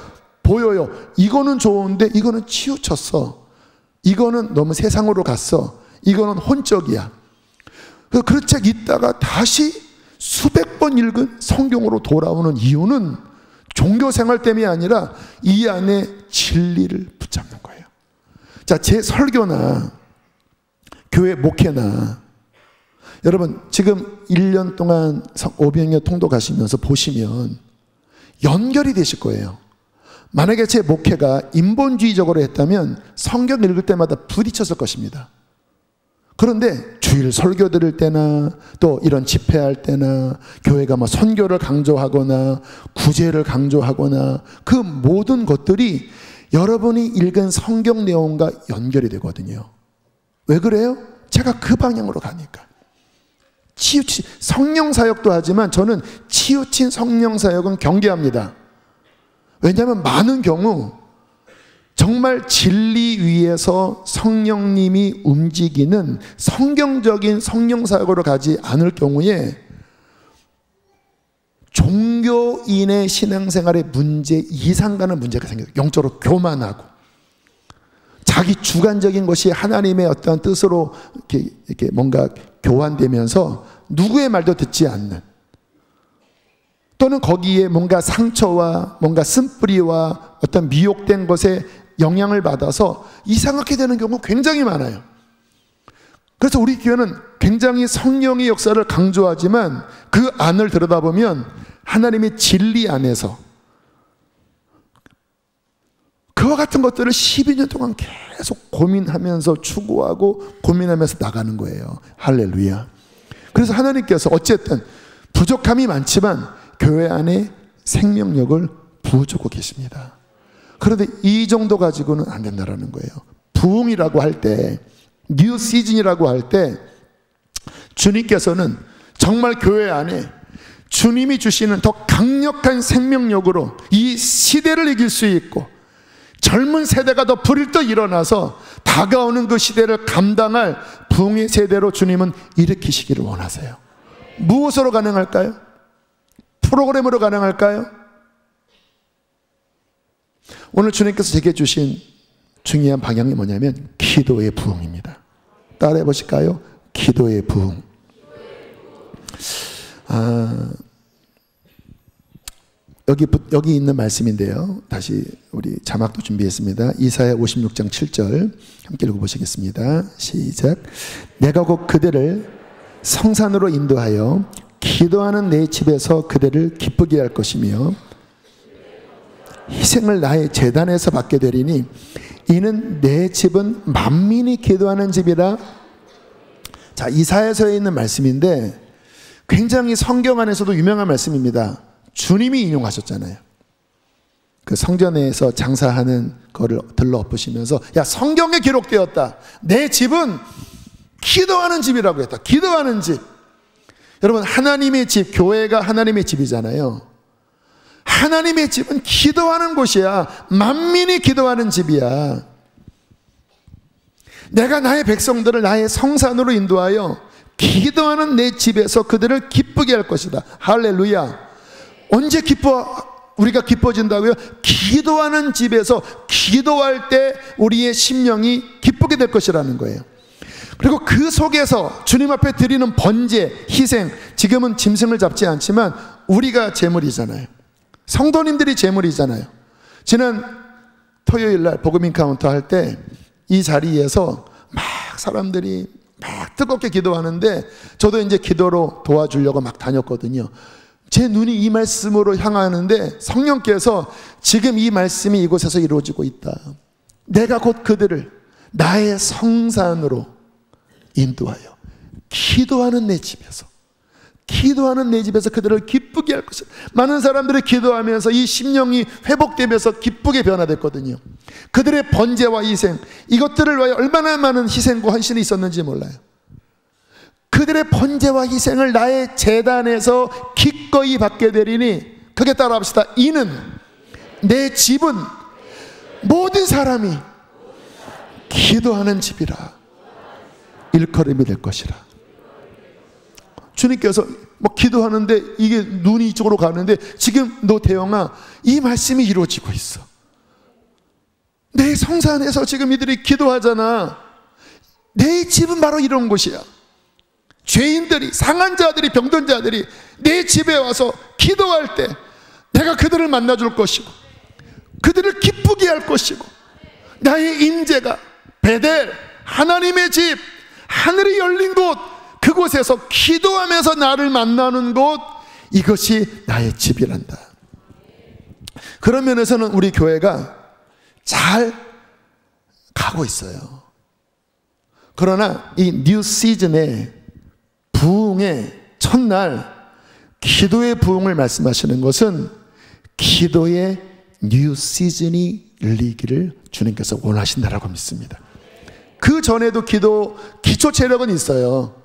Speaker 1: 보여요. 이거는 좋은데 이거는 치우쳤어. 이거는 너무 세상으로 갔어. 이거는 혼적이야. 그런 책 읽다가 다시 수백 번 읽은 성경으로 돌아오는 이유는 종교생활 때문이 아니라 이 안에 진리를 붙잡는 거예요. 자, 제 설교나 교회 목회나, 여러분 지금 1년 동안 500여 통도 가시면서 보시면 연결이 되실 거예요. 만약에 제 목회가 인본주의적으로 했다면 성경 읽을 때마다 부딪혔을 것입니다. 그런데 주일 설교 들을 때나 또 이런 집회할 때나 교회가 뭐 선교를 강조하거나 구제를 강조하거나 그 모든 것들이 여러분이 읽은 성경 내용과 연결이 되거든요. 왜 그래요? 제가 그 방향으로 가니까. 치우친 성령 사역도 하지만 저는 치우친 성령 사역은 경계합니다. 왜냐하면 많은 경우 정말 진리 위에서 성령님이 움직이는 성경적인 성령 사역으로 가지 않을 경우에 종교인의 신앙생활에 문제 이상 가는 문제가 생겨요. 영적으로 교만하고 자기 주관적인 것이 하나님의 어떤 뜻으로 이렇게 뭔가 교환되면서 누구의 말도 듣지 않는, 또는 거기에 뭔가 상처와 뭔가 쓴뿌리와 어떤 미혹된 것에 영향을 받아서 이상하게 되는 경우가 굉장히 많아요. 그래서 우리 교회는 굉장히 성령의 역사를 강조하지만 그 안을 들여다보면 하나님의 진리 안에서 그와 같은 것들을 12년 동안 계속 고민하면서 추구하고 고민하면서 나가는 거예요. 할렐루야. 그래서 하나님께서 어쨌든 부족함이 많지만 교회 안에 생명력을 부어주고 계십니다. 그런데 이 정도 가지고는 안 된다라는 거예요. 부흥이라고 할 때, 뉴 시즌이라고 할 때 주님께서는 정말 교회 안에 주님이 주시는 더 강력한 생명력으로 이 시대를 이길 수 있고 젊은 세대가 더 불을 떠 일어나서 다가오는 그 시대를 감당할 부흥의 세대로 주님은 일으키시기를 원하세요. 무엇으로 가능할까요? 프로그램으로 가능할까요? 오늘 주님께서 제게 주신 중요한 방향이 뭐냐면 기도의 부흥입니다. 따라해 보실까요? 기도의 부흥. 여기 있는 말씀인데요. 다시 우리 자막도 준비했습니다. 이사야 56장 7절 함께 읽어보시겠습니다. 시작. 내가 곧 그대를 성산으로 인도하여 기도하는 내 집에서 그대를 기쁘게 할 것이며 희생을 나의 제단에서 받게 되리니 이는 내 집은 만민이 기도하는 집이라. 자, 이사야서에 있는 말씀인데 굉장히 성경 안에서도 유명한 말씀입니다. 주님이 인용하셨잖아요. 그 성전에서 장사하는 거를 들러 엎으시면서 야, 성경에 기록되었다. 내 집은 기도하는 집이라고 했다. 기도하는 집. 여러분, 하나님의 집, 교회가 하나님의 집이잖아요. 하나님의 집은 기도하는 곳이야. 만민이 기도하는 집이야. 내가 나의 백성들을 나의 성산으로 인도하여 기도하는 내 집에서 그들을 기쁘게 할 것이다. 할렐루야. 언제 우리가 기뻐진다고요? 기도하는 집에서 기도할 때 우리의 심령이 기쁘게 될 것이라는 거예요. 그리고 그 속에서 주님 앞에 드리는 번제, 희생, 지금은 짐승을 잡지 않지만 우리가 제물이잖아요. 성도님들이 제물이잖아요. 지난 토요일 날 복음 인카운터 할 때 이 자리에서 막 사람들이 막 뜨겁게 기도하는데 저도 이제 기도로 도와주려고 막 다녔거든요. 제 눈이 이 말씀으로 향하는데 성령께서 지금 이 말씀이 이곳에서 이루어지고 있다. 내가 곧 그들을 나의 성산으로 인도하여 기도하는 내 집에서 그들을 기쁘게 할 것이다. 많은 사람들이 기도하면서 이 심령이 회복되면서 기쁘게 변화됐거든요. 그들의 번제와 희생, 이것들을 위하여 얼마나 많은 희생과 헌신이 있었는지 몰라요. 그들의 번제와 희생을 나의 제단에서 기꺼이 받게 되리니, 그게 따라 합시다. 이는 내 집은 모든 사람이 기도하는 집이라 일컬음이 될 것이라. 주님께서 뭐 기도하는데 이게 눈이 이쪽으로 가는데 지금 너 대영아, 이 말씀이 이루어지고 있어. 내 성산에서 지금 이들이 기도하잖아. 내 집은 바로 이런 곳이야. 죄인들이, 상한 자들이, 병든 자들이 내 집에 와서 기도할 때 내가 그들을 만나줄 것이고 그들을 기쁘게 할 것이고 나의 임재가 베델, 하나님의 집, 하늘이 열린 곳, 그곳에서 기도하면서 나를 만나는 곳, 이것이 나의 집이란다. 그런 면에서는 우리 교회가 잘 가고 있어요. 그러나 이 뉴 시즌의 부흥의 첫날 기도의 부흥을 말씀하시는 것은 기도의 뉴 시즌이 열리기를 주님께서 원하신다라고 믿습니다. 그 전에도 기초 체력은 있어요.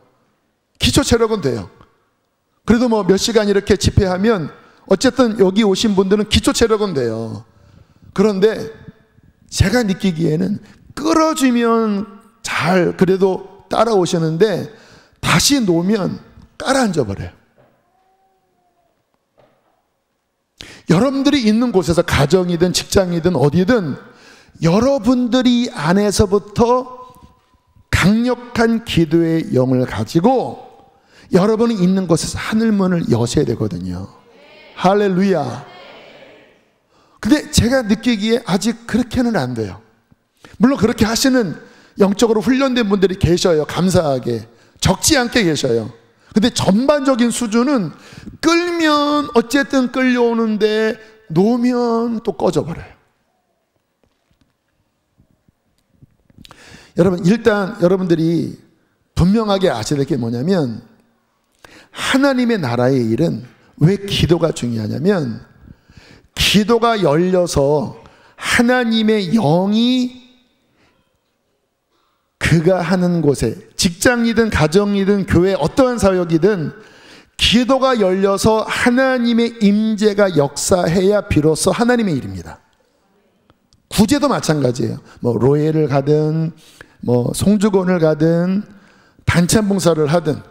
Speaker 1: 기초 체력은 돼요. 그래도 뭐 몇 시간 이렇게 집회하면 어쨌든 여기 오신 분들은 기초 체력은 돼요. 그런데 제가 느끼기에는 끌어주면 잘 그래도 따라오시는데 다시 놓으면 깔아앉아 버려요. 여러분들이 있는 곳에서 가정이든 직장이든 어디든 여러분들이 안에서부터 강력한 기도의 영을 가지고 여러분이 있는 곳에서 하늘문을 여셔야 되거든요. 할렐루야. 근데 제가 느끼기에 아직 그렇게는 안 돼요. 물론 그렇게 하시는 영적으로 훈련된 분들이 계셔요. 감사하게 적지 않게 계셔요. 근데 전반적인 수준은 끌면 어쨌든 끌려오는데 놓으면 또 꺼져버려요. 여러분, 일단 여러분들이 분명하게 아셔야 될 게 뭐냐면 하나님의 나라의 일은 왜 기도가 중요하냐면 기도가 열려서 하나님의 영이 그가 하는 곳에 직장이든 가정이든 교회 어떠한 사역이든 기도가 열려서 하나님의 임재가 역사해야 비로소 하나님의 일입니다. 구제도 마찬가지예요. 뭐 로예를 가든 뭐 송주곤을 가든 단찬 봉사를 하든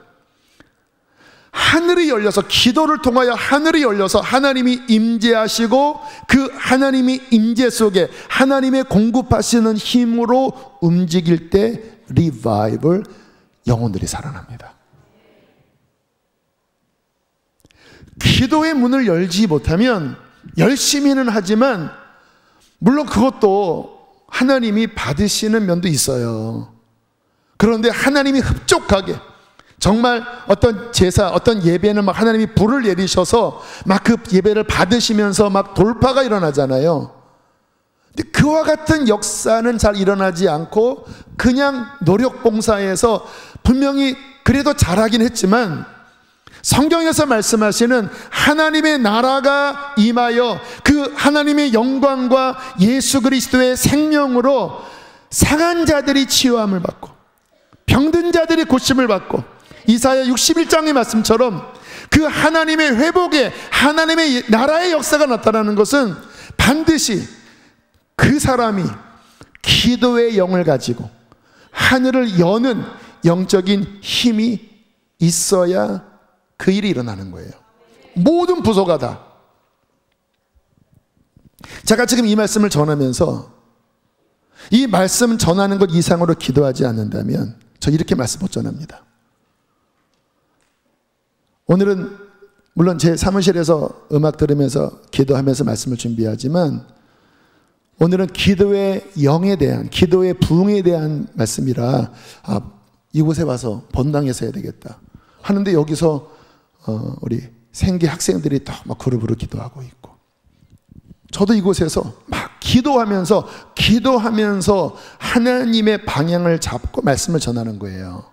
Speaker 1: 하늘이 열려서 기도를 통하여 하늘이 열려서 하나님이 임재하시고 그 하나님의 임재 속에 하나님의 공급하시는 힘으로 움직일 때 리바이벌 영혼들이 살아납니다. 기도의 문을 열지 못하면 열심히는 하지만 물론 그것도 하나님이 받으시는 면도 있어요. 그런데 하나님이 흡족하게 정말 어떤 제사, 어떤 예배는 막 하나님이 불을 내리셔서 막 그 예배를 받으시면서 막 돌파가 일어나잖아요. 근데 그와 같은 역사는 잘 일어나지 않고 그냥 노력 봉사에서 분명히 그래도 잘하긴 했지만 성경에서 말씀하시는 하나님의 나라가 임하여 그 하나님의 영광과 예수 그리스도의 생명으로 상한 자들이 치유함을 받고 병든 자들이 고침을 받고 이사야 61장의 말씀처럼 그 하나님의 회복에 하나님의 나라의 역사가 나타나는 것은 반드시 그 사람이 기도의 영을 가지고 하늘을 여는 영적인 힘이 있어야 그 일이 일어나는 거예요. 모든 부서가 다. 제가 지금 이 말씀을 전하면서 이 말씀 전하는 것 이상으로 기도하지 않는다면 저 이렇게 말씀 못 전합니다. 오늘은 물론 제 사무실에서 음악 들으면서 기도하면서 말씀을 준비하지만 오늘은 기도의 영에 대한 기도의 부흥에 대한 말씀이라 이곳에 와서 본당에서 해야 되겠다 하는데 여기서 우리 생계 학생들이 또 막 그룹으로 기도하고 있고 저도 이곳에서 막 기도하면서 하나님의 방향을 잡고 말씀을 전하는 거예요.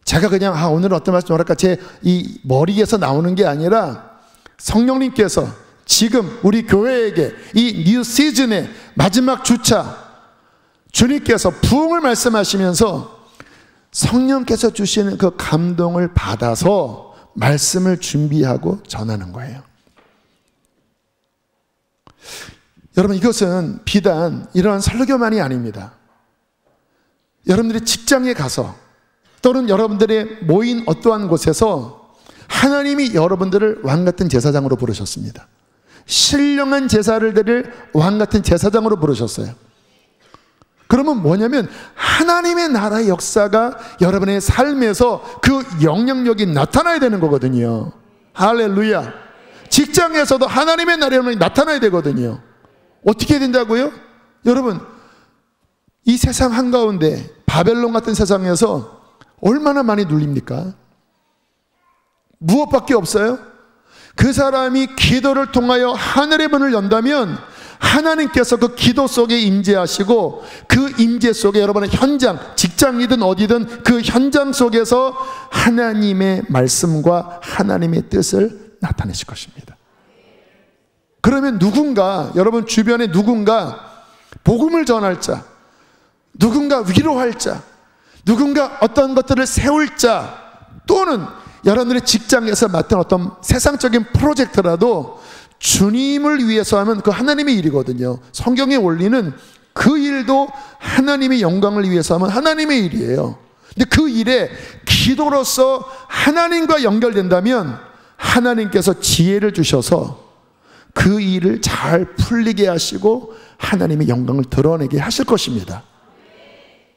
Speaker 1: 제가 그냥 오늘은 어떤 말씀 할까 제 이 머리에서 나오는 게 아니라 성령님께서 지금 우리 교회에게 이 뉴 시즌의 마지막 주차 주님께서 부흥을 말씀하시면서 성령께서 주시는 그 감동을 받아서 말씀을 준비하고 전하는 거예요. 여러분 이것은 비단 이러한 설교만이 아닙니다. 여러분들이 직장에 가서 또는 여러분들의 모인 어떠한 곳에서 하나님이 여러분들을 왕같은 제사장으로 부르셨습니다. 신령한 제사를 드릴 왕같은 제사장으로 부르셨어요. 그러면 뭐냐면 하나님의 나라의 역사가 여러분의 삶에서 그 영향력이 나타나야 되는 거거든요. 할렐루야. 직장에서도 하나님의 나라가 나타나야 되거든요. 어떻게 된다고요? 여러분 이 세상 한가운데 바벨론 같은 세상에서 얼마나 많이 눌립니까? 무엇밖에 없어요? 그 사람이 기도를 통하여 하늘의 문을 연다면 하나님께서 그 기도 속에 임재하시고 그 임재 속에 여러분의 현장, 직장이든 어디든 그 현장 속에서 하나님의 말씀과 하나님의 뜻을 나타내실 것입니다. 그러면 누군가, 여러분 주변에 누군가 복음을 전할 자, 누군가 위로할 자, 누군가 어떤 것들을 세울 자, 또는 여러분들의 직장에서 맡은 어떤 세상적인 프로젝트라도 주님을 위해서 하면 그 하나님의 일이거든요. 성경의 원리는 그 일도 하나님의 영광을 위해서 하면 하나님의 일이에요. 근데 그 일에 기도로서 하나님과 연결된다면 하나님께서 지혜를 주셔서 그 일을 잘 풀리게 하시고 하나님의 영광을 드러내게 하실 것입니다.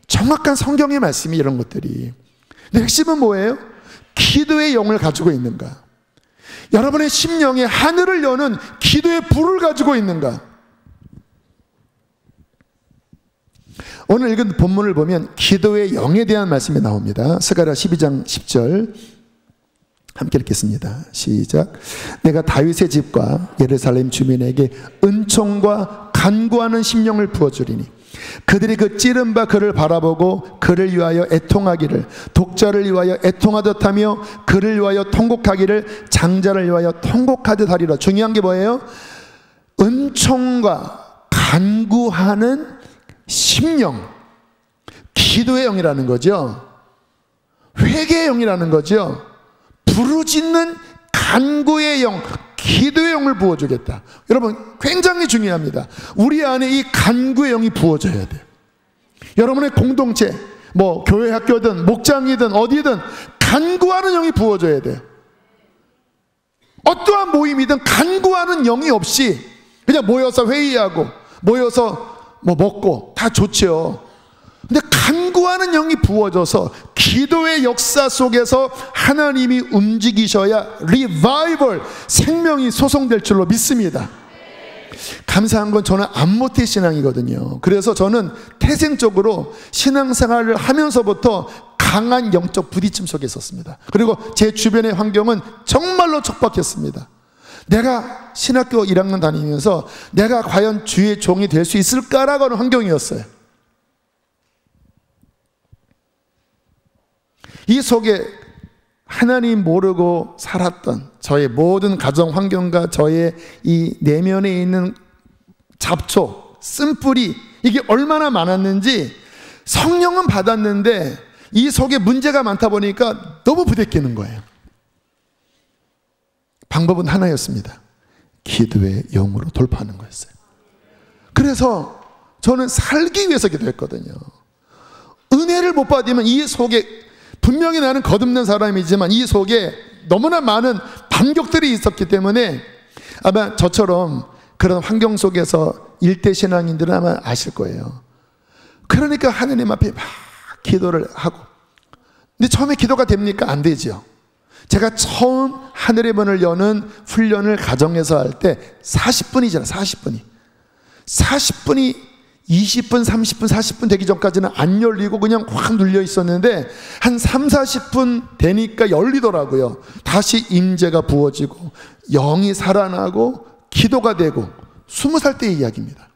Speaker 1: 정확한 성경의 말씀이 이런 것들이. 근데 핵심은 뭐예요? 기도의 영을 가지고 있는가? 여러분의 심령에 하늘을 여는 기도의 불을 가지고 있는가? 오늘 읽은 본문을 보면 기도의 영에 대한 말씀이 나옵니다. 스가랴 12장 10절 함께 읽겠습니다. 시작. 내가 다윗의 집과 예루살렘 주민에게 은총과 간구하는 심령을 부어주리니 그들이 그 찌른 바 그를 바라보고 그를 위하여 애통하기를, 독자를 위하여 애통하듯 하며 그를 위하여 통곡하기를, 장자를 위하여 통곡하듯 하리라. 중요한 게 뭐예요? 은총과 간구하는 심령, 기도의 영이라는 거죠. 회개의 영이라는 거죠. 부르짖는 간구의 영, 기도의 영을 부어주겠다. 여러분 굉장히 중요합니다. 우리 안에 이 간구의 영이 부어져야 돼요. 여러분의 공동체, 뭐 교회 학교든 목장이든 어디든 간구하는 영이 부어져야 돼요. 어떠한 모임이든 간구하는 영이 없이 그냥 모여서 회의하고 모여서 뭐 먹고 다 좋죠. 근데 간구하는 영이 부어져서 기도의 역사 속에서 하나님이 움직이셔야 리바이벌, 생명이 소송될 줄로 믿습니다. 감사한 건 저는 안모태 신앙이거든요. 그래서 저는 태생적으로 신앙생활을 하면서부터 강한 영적 부딪힘 속에 있었습니다. 그리고 제 주변의 환경은 정말로 척박했습니다. 내가 신학교 1학년 다니면서 내가 과연 주의 종이 될 수 있을까라고 하는 환경이었어요. 이 속에 하나님 모르고 살았던 저의 모든 가정 환경과 저의 이 내면에 있는 잡초, 쓴뿌리, 이게 얼마나 많았는지 성령은 받았는데 이 속에 문제가 많다 보니까 너무 부대끼는 거예요. 방법은 하나였습니다. 기도의 영으로 돌파하는 거였어요. 그래서 저는 살기 위해서 기도했거든요. 은혜를 못 받으면 이 속에, 분명히 나는 거듭난 사람이지만 이 속에 너무나 많은 반격들이 있었기 때문에 아마 저처럼 그런 환경 속에서 일대 신앙인들은 아마 아실 거예요. 그러니까 하나님 앞에 막 기도를 하고, 근데 처음에 기도가 됩니까? 안 되죠. 제가 처음 하늘의 문을 여는 훈련을 가정에서 할 때 40분이잖아요. 40분이 20분, 30분, 40분 되기 전까지는 안 열리고 그냥 확 눌려 있었는데 한 3, 40분 되니까 열리더라고요. 다시 임재가 부어지고 영이 살아나고 기도가 되고 20살 때의 이야기입니다.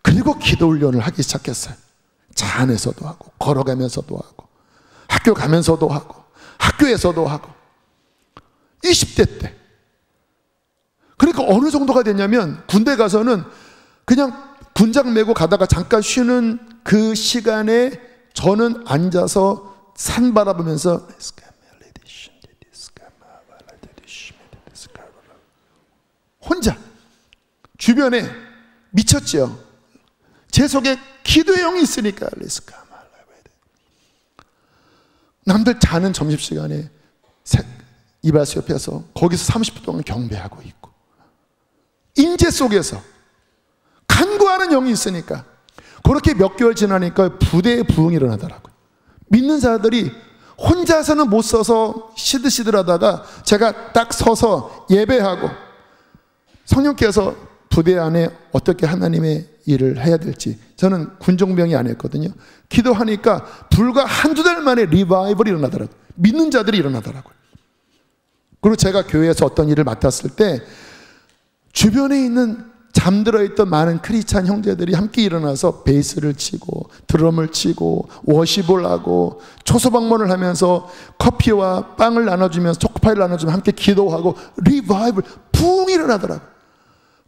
Speaker 1: 그리고 기도 훈련을 하기 시작했어요. 차 안에서도 하고 걸어가면서도 하고 학교 가면서도 하고 학교에서도 하고 20대 때. 그러니까 어느 정도가 됐냐면 군대 가서는 그냥 군장 메고 가다가 잠깐 쉬는 그 시간에 저는 앉아서 산 바라보면서 혼자, 주변에 미쳤죠. 제 속에 기도의 영이 있으니까 남들 자는 점심시간에 이발소 옆에서 거기서 30분 동안 경배하고 있고 임재 속에서 간구하는 영이 있으니까 그렇게 몇 개월 지나니까 부대에 부흥이 일어나더라고요. 믿는 자들이 혼자서는 못 서서 시들시들하다가 제가 딱 서서 예배하고 성령께서 부대 안에 어떻게 하나님의 일을 해야 될지, 저는 군종병이 아니었거든요. 기도하니까 불과 한두 달 만에 리바이벌이 일어나더라고요. 믿는 자들이 일어나더라고요. 그리고 제가 교회에서 어떤 일을 맡았을 때 주변에 있는 잠들어 있던 많은 크리스찬 형제들이 함께 일어나서 베이스를 치고 드럼을 치고 워십을 하고 초소방문을 하면서 커피와 빵을 나눠주면서 초코파이를 나눠주면서 함께 기도하고 리바이벌 붕 일어나더라고요.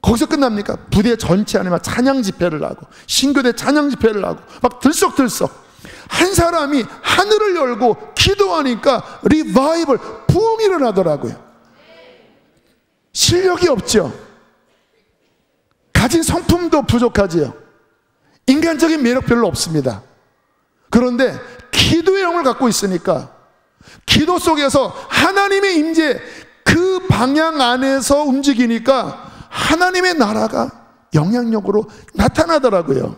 Speaker 1: 거기서 끝납니까? 부대 전체 안에 막 찬양 집회를 하고 신교대 찬양 집회를 하고 막 들썩들썩 한 사람이 하늘을 열고 기도하니까 리바이벌 붕 일어나더라고요. 실력이 없죠. 가진 성품도 부족하지요. 인간적인 매력 별로 없습니다. 그런데 기도의 영을 갖고 있으니까 기도 속에서 하나님의 임재 그 방향 안에서 움직이니까 하나님의 나라가 영향력으로 나타나더라고요.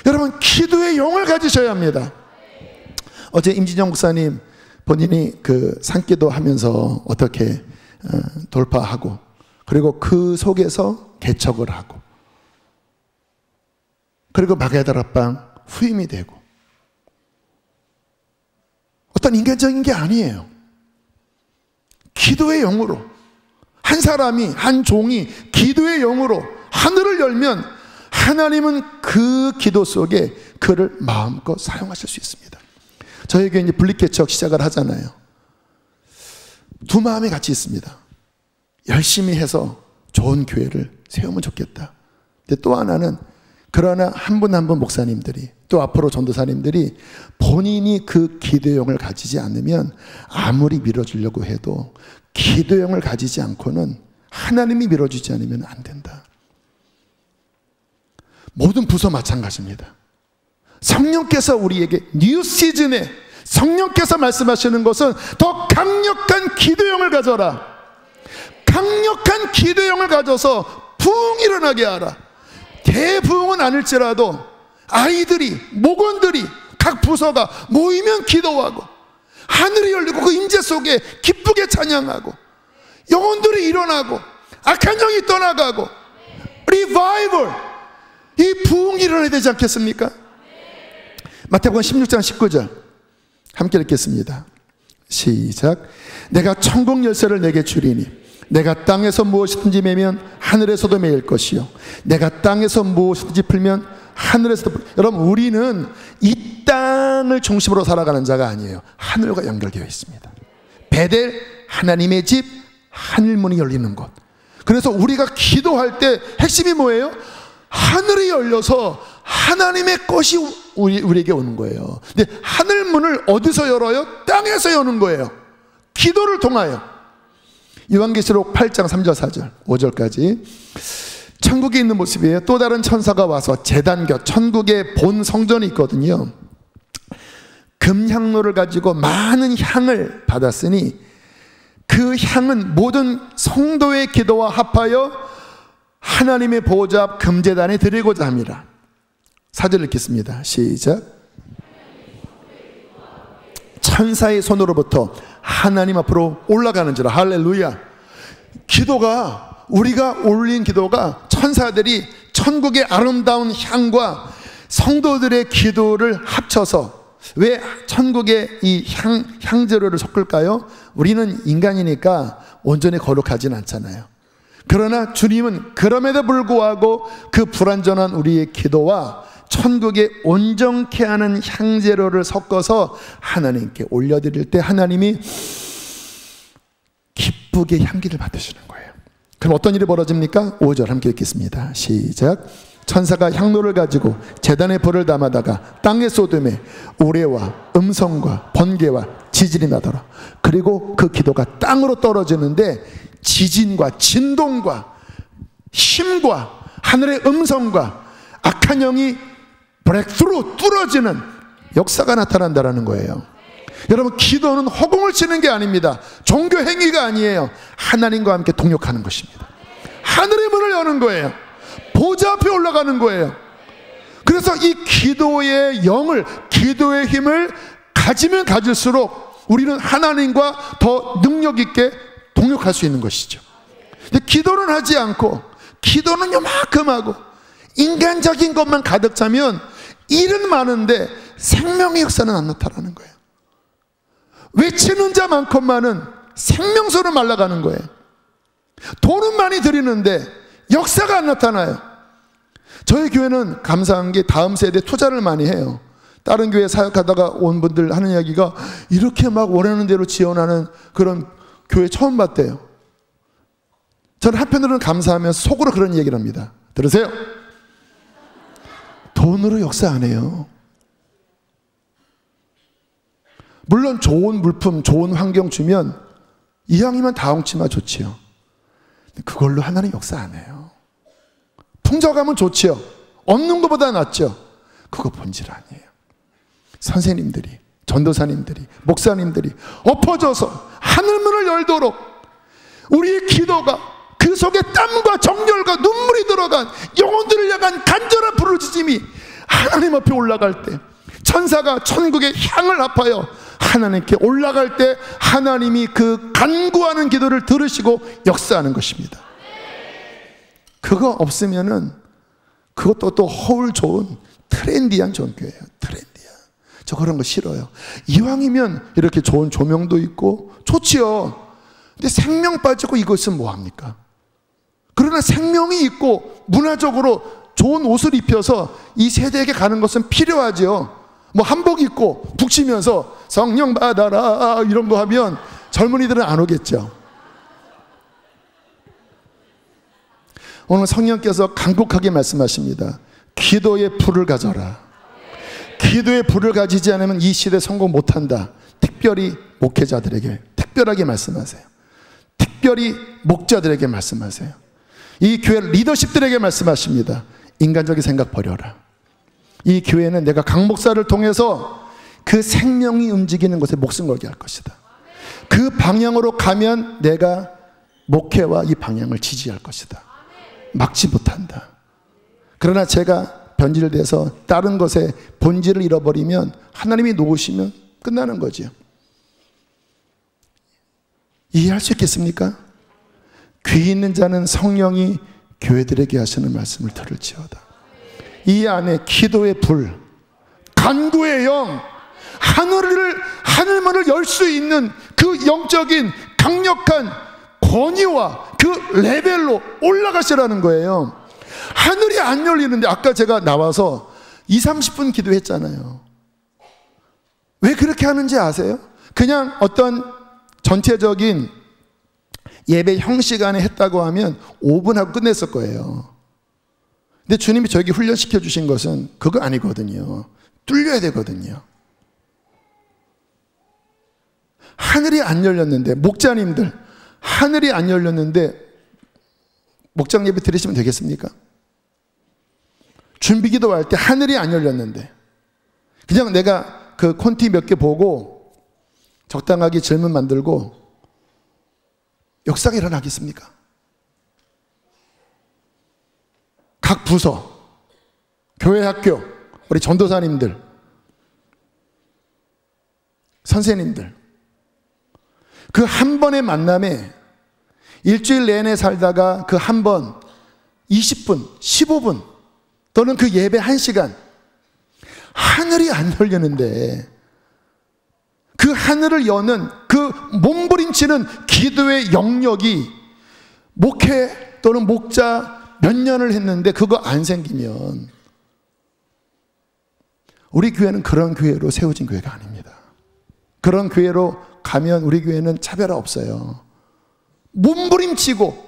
Speaker 1: 여러분, 기도의 영을 가지셔야 합니다. 어제 임진영 목사님 본인이 그 산기도 하면서 어떻게 돌파하고 그리고 그 속에서 개척을 하고 그리고 마게다라방 후임이 되고 어떤 인간적인 게 아니에요. 기도의 영으로 한 사람이 한 종이 기도의 영으로 하늘을 열면 하나님은 그 기도 속에 그를 마음껏 사용하실 수 있습니다. 저에게 이제 분립개척 시작을 하잖아요. 두 마음이 같이 있습니다. 열심히 해서 좋은 교회를 세우면 좋겠다. 근데 또 하나는 그러나 한 분 한 분 목사님들이 또 앞으로 전도사님들이 본인이 그 기도형을 가지지 않으면 아무리 밀어주려고 해도 기도형을 가지지 않고는 하나님이 밀어주지 않으면 안 된다. 모든 부서 마찬가지입니다. 성령께서 우리에게 뉴 시즌에 성령께서 말씀하시는 것은 더 강력한 기도형을 가져라. 강력한 기도형을 가져서 붕 일어나게 하라. 대부흥은 아닐지라도 아이들이 목원들이 각 부서가 모이면 기도하고 하늘이 열리고 그 임재 속에 기쁘게 찬양하고 영혼들이 일어나고 악한 영이 떠나가고 리바이벌 이 부흥이 일어나야 되지 않겠습니까? 마태복음 16장 19절 함께 읽겠습니다. 시작. 내가 천국 열쇠를 내게 주리니 내가 땅에서 무엇이든지 매면 하늘에서도 매일 것이요 내가 땅에서 무엇이든지 풀면 하늘에서도 여러분, 우리는 이 땅을 중심으로 살아가는 자가 아니에요. 하늘과 연결되어 있습니다. 베델, 하나님의 집, 하늘문이 열리는 곳. 그래서 우리가 기도할 때 핵심이 뭐예요? 하늘이 열려서 하나님의 것이 우리에게 오는 거예요. 근데 하늘문을 어디서 열어요? 땅에서 여는 거예요. 기도를 통하여. 요한계시록 8장 3절 4절 5절까지 천국에 있는 모습이에요. 또 다른 천사가 와서 제단곁 천국의 본 성전이 있거든요. 금향로를 가지고 많은 향을 받았으니 그 향은 모든 성도의 기도와 합하여 하나님의 보좌 앞 금제단에 드리고자 합니다. 4절 읽겠습니다. 시작. 천사의 손으로부터 하나님 앞으로 올라가는지라. 할렐루야. 기도가, 우리가 올린 기도가 천사들이 천국의 아름다운 향과 성도들의 기도를 합쳐서, 왜 천국의 이 향재료를 섞을까요? 우리는 인간이니까 온전히 거룩하진 않잖아요. 그러나 주님은 그럼에도 불구하고 그 불완전한 우리의 기도와 천국에 온전케 하는 향재료를 섞어서 하나님께 올려드릴 때 하나님이 기쁘게 향기를 받으시는 거예요. 그럼 어떤 일이 벌어집니까? 5절 함께 읽겠습니다. 시작. 천사가 향로를 가지고 제단에 불을 담아다가 땅에 쏟음에 우레와 음성과 번개와 지진이 나더라. 그리고 그 기도가 땅으로 떨어지는데 지진과 진동과 힘과 하늘의 음성과 악한 영이 브레이크스루 뚫어지는 역사가 나타난다는 거예요. 여러분, 기도는 허공을 치는 게 아닙니다. 종교 행위가 아니에요. 하나님과 함께 동역하는 것입니다. 하늘의 문을 여는 거예요. 보좌 앞에 올라가는 거예요. 그래서 이 기도의 영을, 기도의 힘을 가지면 가질수록 우리는 하나님과 더 능력 있게 동역할 수 있는 것이죠. 근데 기도는 하지 않고, 기도는 요만큼 하고 인간적인 것만 가득 차면 일은 많은데 생명의 역사는 안 나타나는 거예요. 외치는 자만큼만은 생명수는 말라가는 거예요. 돈은 많이 드리는데 역사가 안 나타나요. 저희 교회는 감사한 게 다음 세대에 투자를 많이 해요. 다른 교회 사역하다가 온 분들 하는 이야기가 이렇게 막 원하는 대로 지원하는 그런 교회 처음 봤대요. 저는 한편으로는 감사하면서 속으로 그런 얘기를 합니다. 들으세요. 돈으로 역사 안 해요. 물론 좋은 물품, 좋은 환경 주면 이왕이면 다홍치마 좋지요. 그걸로 하나님 역사 안 해요. 풍족하면 좋지요. 없는 것보다 낫죠. 그거 본질 아니에요. 선생님들이, 전도사님들이, 목사님들이 엎어져서 하늘문을 열도록 우리의 기도가 그 속에 땀과 정열과 눈물이 들어간 영혼들을 향한 간절한 부르짖음이 하나님 앞에 올라갈 때, 천사가 천국의 향을 합하여 하나님께 올라갈 때 하나님이 그 간구하는 기도를 들으시고 역사하는 것입니다. 그거 없으면은 그것도 또 허울 좋은 트렌디한 종교예요. 트렌디한. 저 그런 거 싫어요. 이왕이면 이렇게 좋은 조명도 있고 좋지요. 근데 생명 빠지고 이것은 뭐합니까? 그러나 생명이 있고 문화적으로 좋은 옷을 입혀서 이 세대에게 가는 것은 필요하죠. 뭐 한복 입고 북치면서 성령 받아라 이런 거 하면 젊은이들은 안 오겠죠. 오늘 성령께서 간곡하게 말씀하십니다. 기도의 불을 가져라. 기도의 불을 가지지 않으면 이 시대 성공 못한다. 특별히 목회자들에게 특별하게 말씀하세요. 특별히 목자들에게 말씀하세요. 이 교회 리더십들에게 말씀하십니다. 인간적인 생각 버려라. 이 교회는 내가 강 목사를 통해서 그 생명이 움직이는 것에 목숨 걸게 할 것이다. 그 방향으로 가면 내가 목회와 이 방향을 지지할 것이다. 막지 못한다. 그러나 제가 변질돼서 다른 것에 본질을 잃어버리면 하나님이 놓으시면 끝나는 거죠. 이해할 수 있겠습니까? 귀 있는 자는 성령이 교회들에게 하시는 말씀을 들을지어다. 이 안에 기도의 불, 간구의 영, 하늘문을 열 수 있는 그 영적인 강력한 권위와 그 레벨로 올라가시라는 거예요. 하늘이 안 열리는데 아까 제가 나와서 20-30분 기도했잖아요. 왜 그렇게 하는지 아세요? 그냥 어떤 전체적인 예배 형식 안에 했다고 하면 5분 하고 끝냈을 거예요. 근데 주님이 저에게 훈련시켜 주신 것은 그거 아니거든요. 뚫려야 되거든요. 하늘이 안 열렸는데, 목자님들 하늘이 안 열렸는데 목장 예배 드리시면 되겠습니까? 준비 기도할 때 하늘이 안 열렸는데 그냥 내가 그 콘티 몇 개 보고 적당하게 질문 만들고 역사가 일어나겠습니까? 각 부서, 교회 학교, 우리 전도사님들, 선생님들 그 한 번의 만남에 일주일 내내 살다가 그 한 번 20분, 15분 또는 그 예배 1시간 하늘이 안 열리는데 그 하늘을 여는 그 몸부림치는 기도의 영역이 목회 또는 목자 몇 년을 했는데 그거 안 생기면 우리 교회는 그런 교회로 세워진 교회가 아닙니다. 그런 교회로 가면 우리 교회는 차별화 없어요. 몸부림치고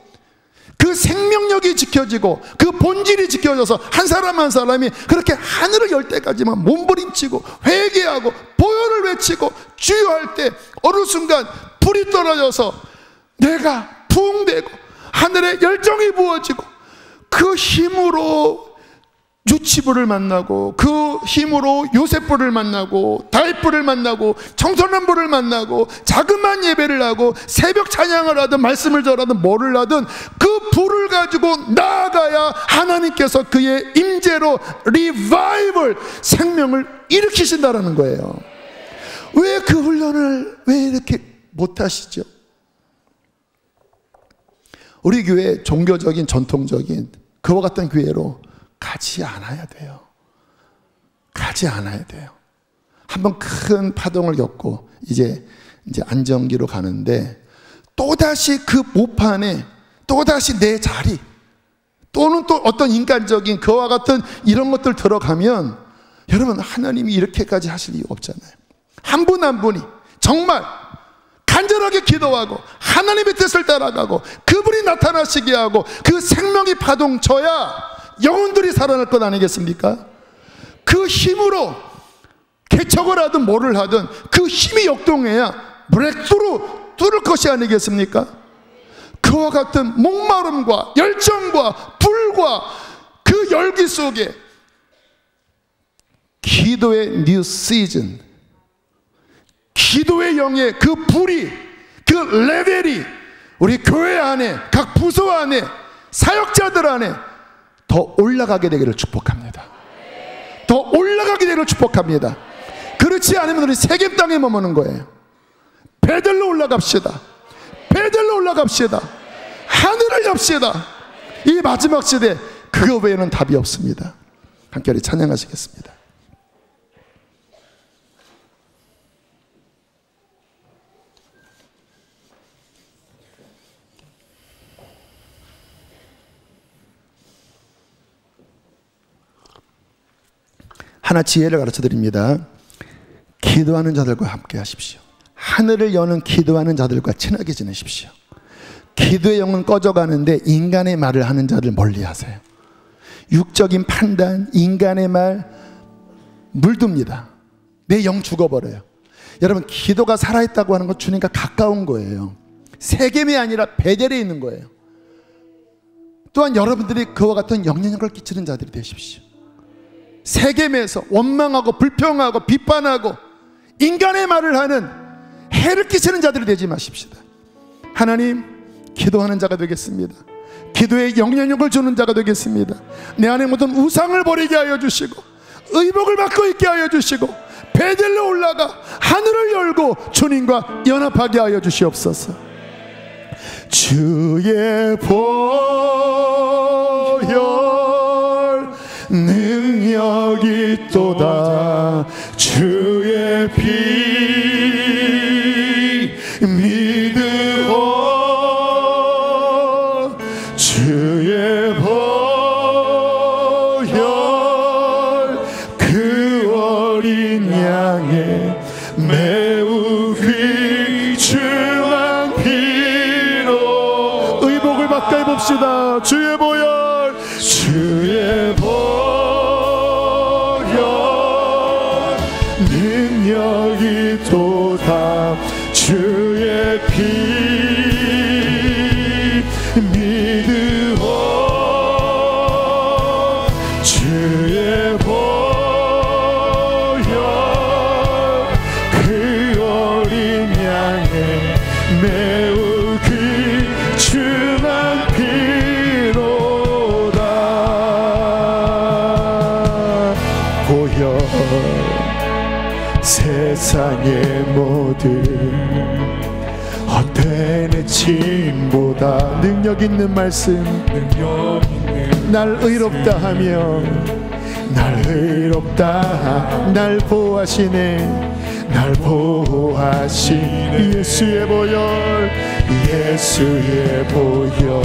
Speaker 1: 그 생명력이 지켜지고 그 본질이 지켜져서 한 사람 한 사람이 그렇게 하늘을 열 때까지만 몸부림치고 회개하고 보혈을 외치고 주여 할 때 어느 순간 불이 떨어져서 내가 부흥되고 하늘에 열정이 부어지고 그 힘으로 유치부를 만나고 그 힘으로 요셉부를 만나고 다윗부를 만나고 청소년부를 만나고 자그마한 예배를 하고 새벽 찬양을 하든 말씀을 전하든 뭐를 하든 그 불을 가지고 나아가야 하나님께서 그의 임재로 리바이벌 생명을 일으키신다라는 거예요. 왜 그 훈련을 왜 이렇게 못하시죠? 우리 교회 종교적인 전통적인 그와 같은 교회로 가지 않아야 돼요. 가지 않아야 돼요. 한번 큰 파동을 겪고 이제 안정기로 가는데 또다시 그 모판에 또다시 내 자리 또는 또 어떤 인간적인 그와 같은 이런 것들 들어가면 여러분, 하나님이 이렇게까지 하실 이유가 없잖아요. 한 분 한 분이 정말 간절하게 기도하고 하나님의 뜻을 따라가고 그분이 나타나시게 하고 그 생명이 파동쳐야 영혼들이 살아날 것 아니겠습니까? 그 힘으로 개척을 하든 뭐를 하든 그 힘이 역동해야 브렉스루 뚫을 것이 아니겠습니까? 그와 같은 목마름과 열정과 불과 그 열기 속에 기도의 뉴 시즌, 기도의 영의 그 불이, 그 레벨이 우리 교회 안에, 각 부서 안에, 사역자들 안에 더 올라가게 되기를 축복합니다. 더 올라가게 되기를 축복합니다. 그렇지 않으면 우리 세겜 땅에 머무는 거예요. 베들로 올라갑시다. 베들로 올라갑시다. 하늘을 엽시다. 이 마지막 시대 그거 외에는 답이 없습니다. 함께 우리 찬양하시겠습니다. 하나 지혜를 가르쳐 드립니다. 기도하는 자들과 함께 하십시오. 하늘을 여는 기도하는 자들과 친하게 지내십시오. 기도의 영은 꺼져가는데 인간의 말을 하는 자들 멀리 하세요. 육적인 판단, 인간의 말 물듭니다. 내 영 죽어버려요. 여러분, 기도가 살아있다고 하는 건 주님과 가까운 거예요. 세겜이 아니라 베델에 있는 거예요. 또한 여러분들이 그와 같은 영향력을 끼치는 자들이 되십시오. 세겜에서 원망하고 불평하고 비판하고 인간의 말을 하는 해를 끼치는 자들이 되지 마십시다. 하나님, 기도하는 자가 되겠습니다. 기도에 영향력을 주는 자가 되겠습니다. 내 안에 모든 우상을 버리게 하여 주시고 의복을 받고 있게 하여 주시고 베델로 올라가 하늘을 열고 주님과 연합하게 하여 주시옵소서. 주의 보혈 능력이 있도다. 주의 피 믿으오. 주의 보혈 그 어린 양의 매우 귀중한 피로 의복을 받게 해봅시다. 주의 보혈, 주의 보혈 능력이 도다. 주의 피 믿으오. 주의 보혈 그 어린 양의 매우 귀중한 피로다. 보혈 세상의 모든 헛된 짐보다 능력 있는 말씀, 날 의롭다 하며 날 의롭다 날 보호하시네. 날 보호하신 예수의 보혈, 예수의 보혈.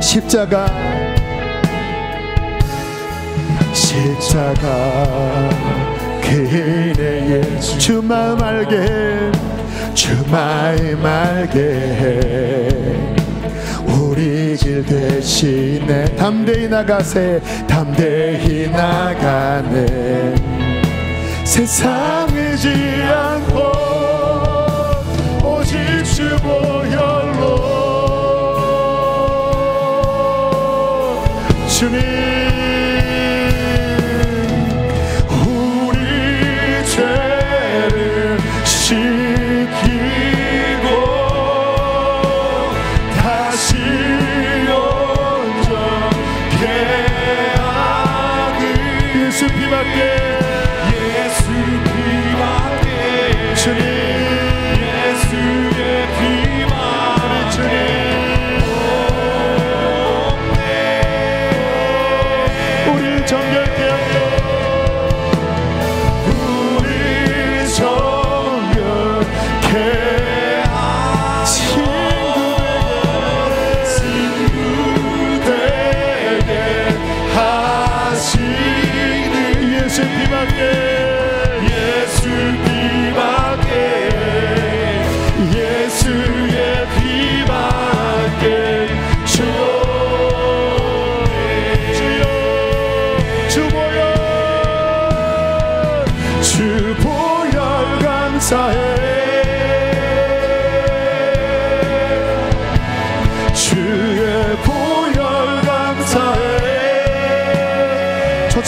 Speaker 1: 십자가 그인의 예수 주 마음 알게 해. 주 마음 알게 해. 우리 길 대신에 담대히 나가세. 담대히 나가네. 세상 의지 않고 오직 주 보혈로 주님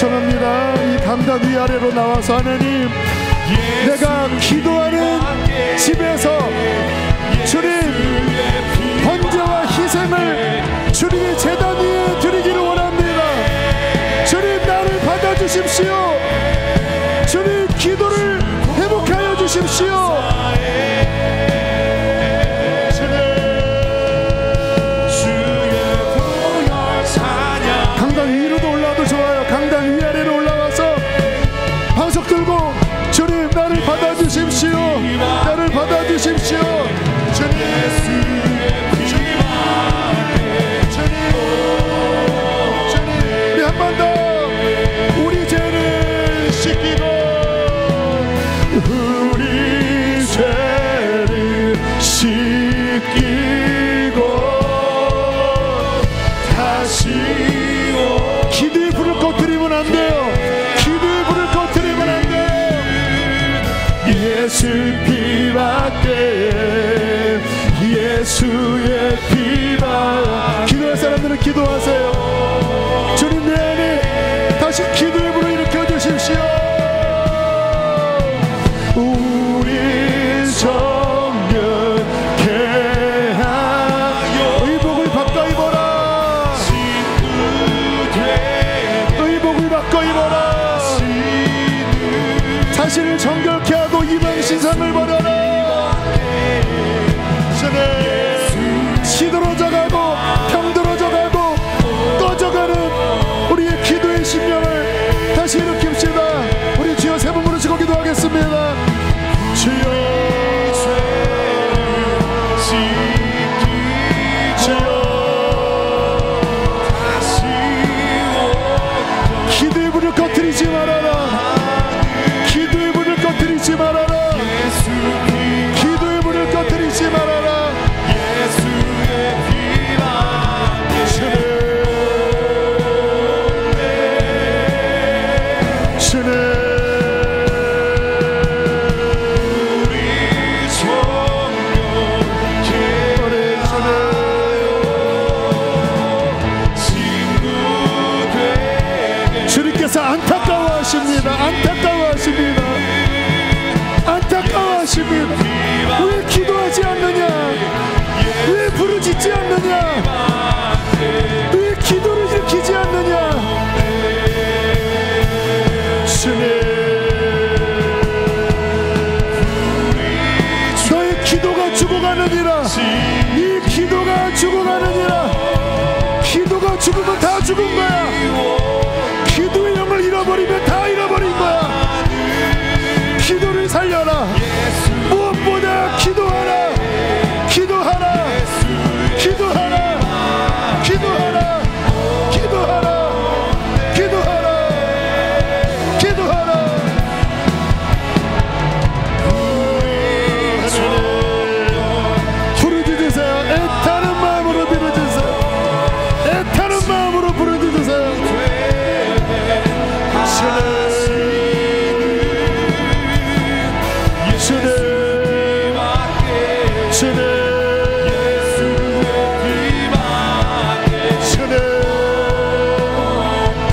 Speaker 1: 요청합니다. 이 강단 위아래로 나와서 하나님, 내가 기도하는 집에서 주님 번제와 희생을 주님의 제단 위에 드리기를 원합니다. 주님 나를 받아주십시오. 주님 기도를 회복하여 주십시오. 강단 위로도 올라와도 좋아요. 강단 위아래로 올라와서 방석 들고 주님 나를 받아주십시오. 나를 받아주십시오. 주님, 우리 한 번 더 우리 죄를 씻기고, 우리 죄를 씻기고 다시 기도의 불을 꺼뜨리면 안 돼요. 기도의 불을 꺼뜨리면 안 돼요. 예수 피밖에, 예수의 피밖에. 기도할 사람들은 기도하세요. 주님 내 안에 다시 기도의 불을 일으켜 주십시오. 우리 정결케 하여 의복을 바꿔 입어라. 의복을 바꿔 입어라. 자신을 정결케 하고 이방 신상을 버려라. 시들어져 가고 병들어져 가고 꺼져가는 우리의 기도의 심령을 다시 일으킵시다. 우리 주여 세 번 부르시고 기도하겠습니다. 주여, 기도의 불을 꺼뜨리지 말아라. 기도의 불을 꺼뜨리지 말아라. 기도의 불을 꺼뜨리지 말아라. 주님께서 안타까워하십니다. 안타까워하십니다. 안타까워하십니다. 왜 기도하지 않느냐? 왜 부르짖지 않느냐? 왜 기도를 일으키지 않느냐? 주님, 너의 기도가 죽어가느니라. 이 기도가 죽어가느니라. 기도가 죽으면 다 죽은 거야. 기도의 영을 잃어버리면 다 잃어버린 거야. 기도를 살려라. 무엇보다 기도하라. 기도하라. 기도하라. 기도하라. 기도하라. 기도하라. 기도하라. 부르짖으세요. 애타는 마음으로 부르짖으세요. 애타는 마음으로 부르짖으세요.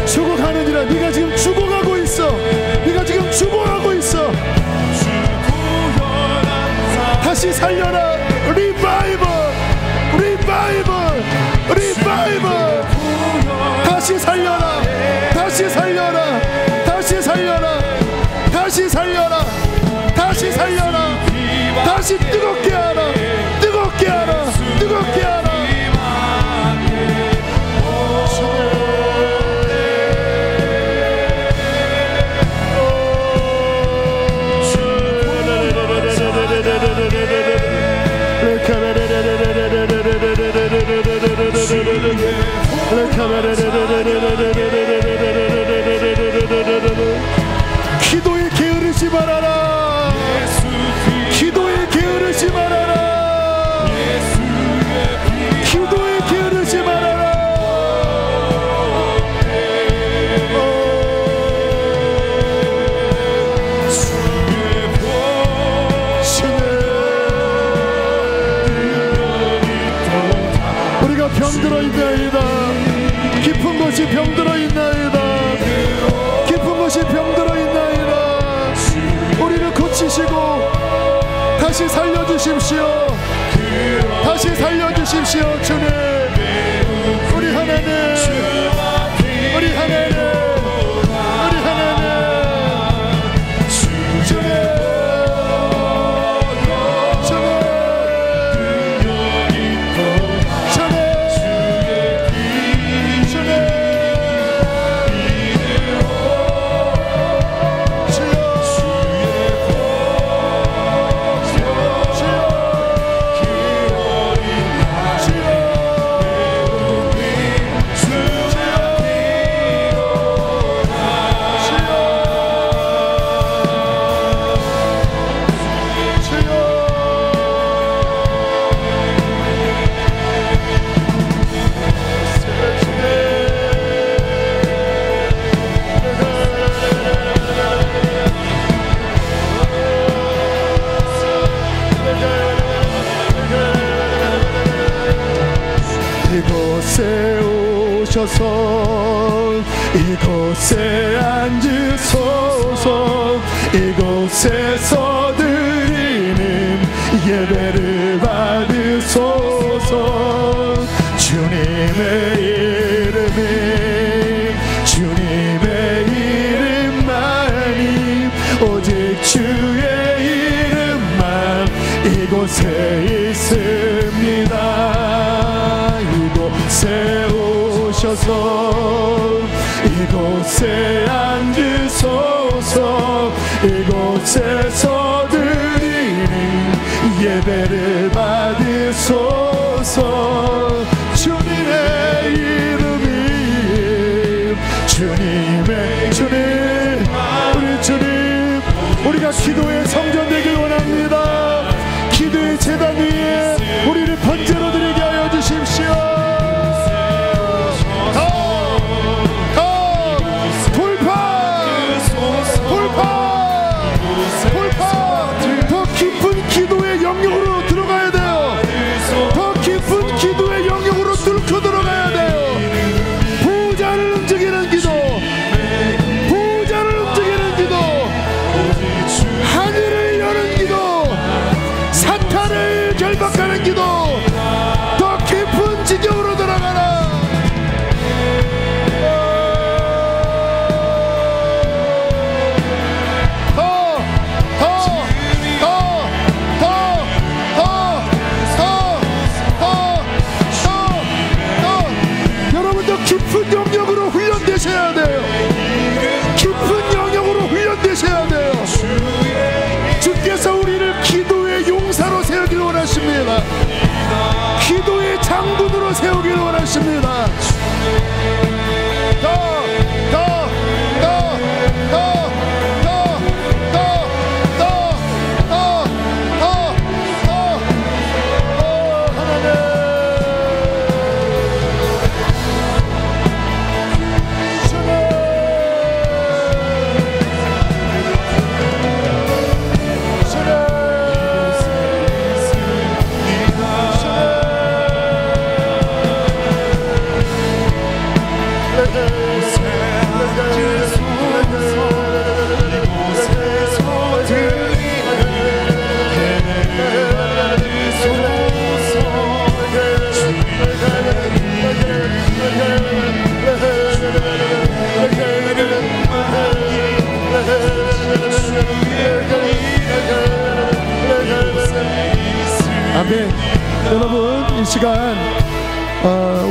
Speaker 1: 죽어가느니라. 네가 지금 죽어가고 있어. 네가 지금 죽어가고 있어. 다시 살려라. 리바이벌, 리바이벌, 리바이벌. 다시 살려라. 다시 살려라. 다시 살려라. 다시 살려라. 다시 살려라. 다시 뜨겁게 하라. 뜨겁게 하라. 뜨겁게 하라. 기도에 게으르지 말아라. 기도에 게으르지 말아라. 기도에 게으르지 말아라. 우리가 병들어 있나이다. 깊은 곳이 병들어 있나이다. 무엇이 병들어 있나이다. 우리를 고치시고 다시 살려주십시오. 다시 살려주십시오. 주님, 우리 하나님, 우리 하나님, 우리 하나님, 주님, 이곳에 오셔서 이곳에 앉으소서. 이곳에서 드리는 예배를 받으소서. 주님의 이름이, 주님의 이름만이, 오직 주의 이름만 이곳에 있습니다. 이곳에 오셔서 이곳에 앉으소서. 이곳에서 드리는 예배를 받으소서. 주님의 이름이, 주님의 주님, 우리 주님, 우리가 기도의 성전 되길 원합니다. 기도의 제단 위에 우리를 번제로 드리게 하여 주십시오. 더 깊은 기도의 영역으로 들어가야 돼요. 더 깊은 기도의 영역으로 뚫고 들어가야 돼요. 부자를 움직이는 기도, 부자를 움직이는 기도, 하늘을 여는 기도, 사탄을 결박하는 기도, 더 깊은 지경으로 들어가라. 깊은 영역으로 훈련되셔야 돼요. 깊은 영역으로 훈련되셔야 돼요. 주께서 우리를 기도의 용사로 세우길 원하십니다. 기도의 장군으로 세우길 원하십니다. 아멘. 여러분, 이 시간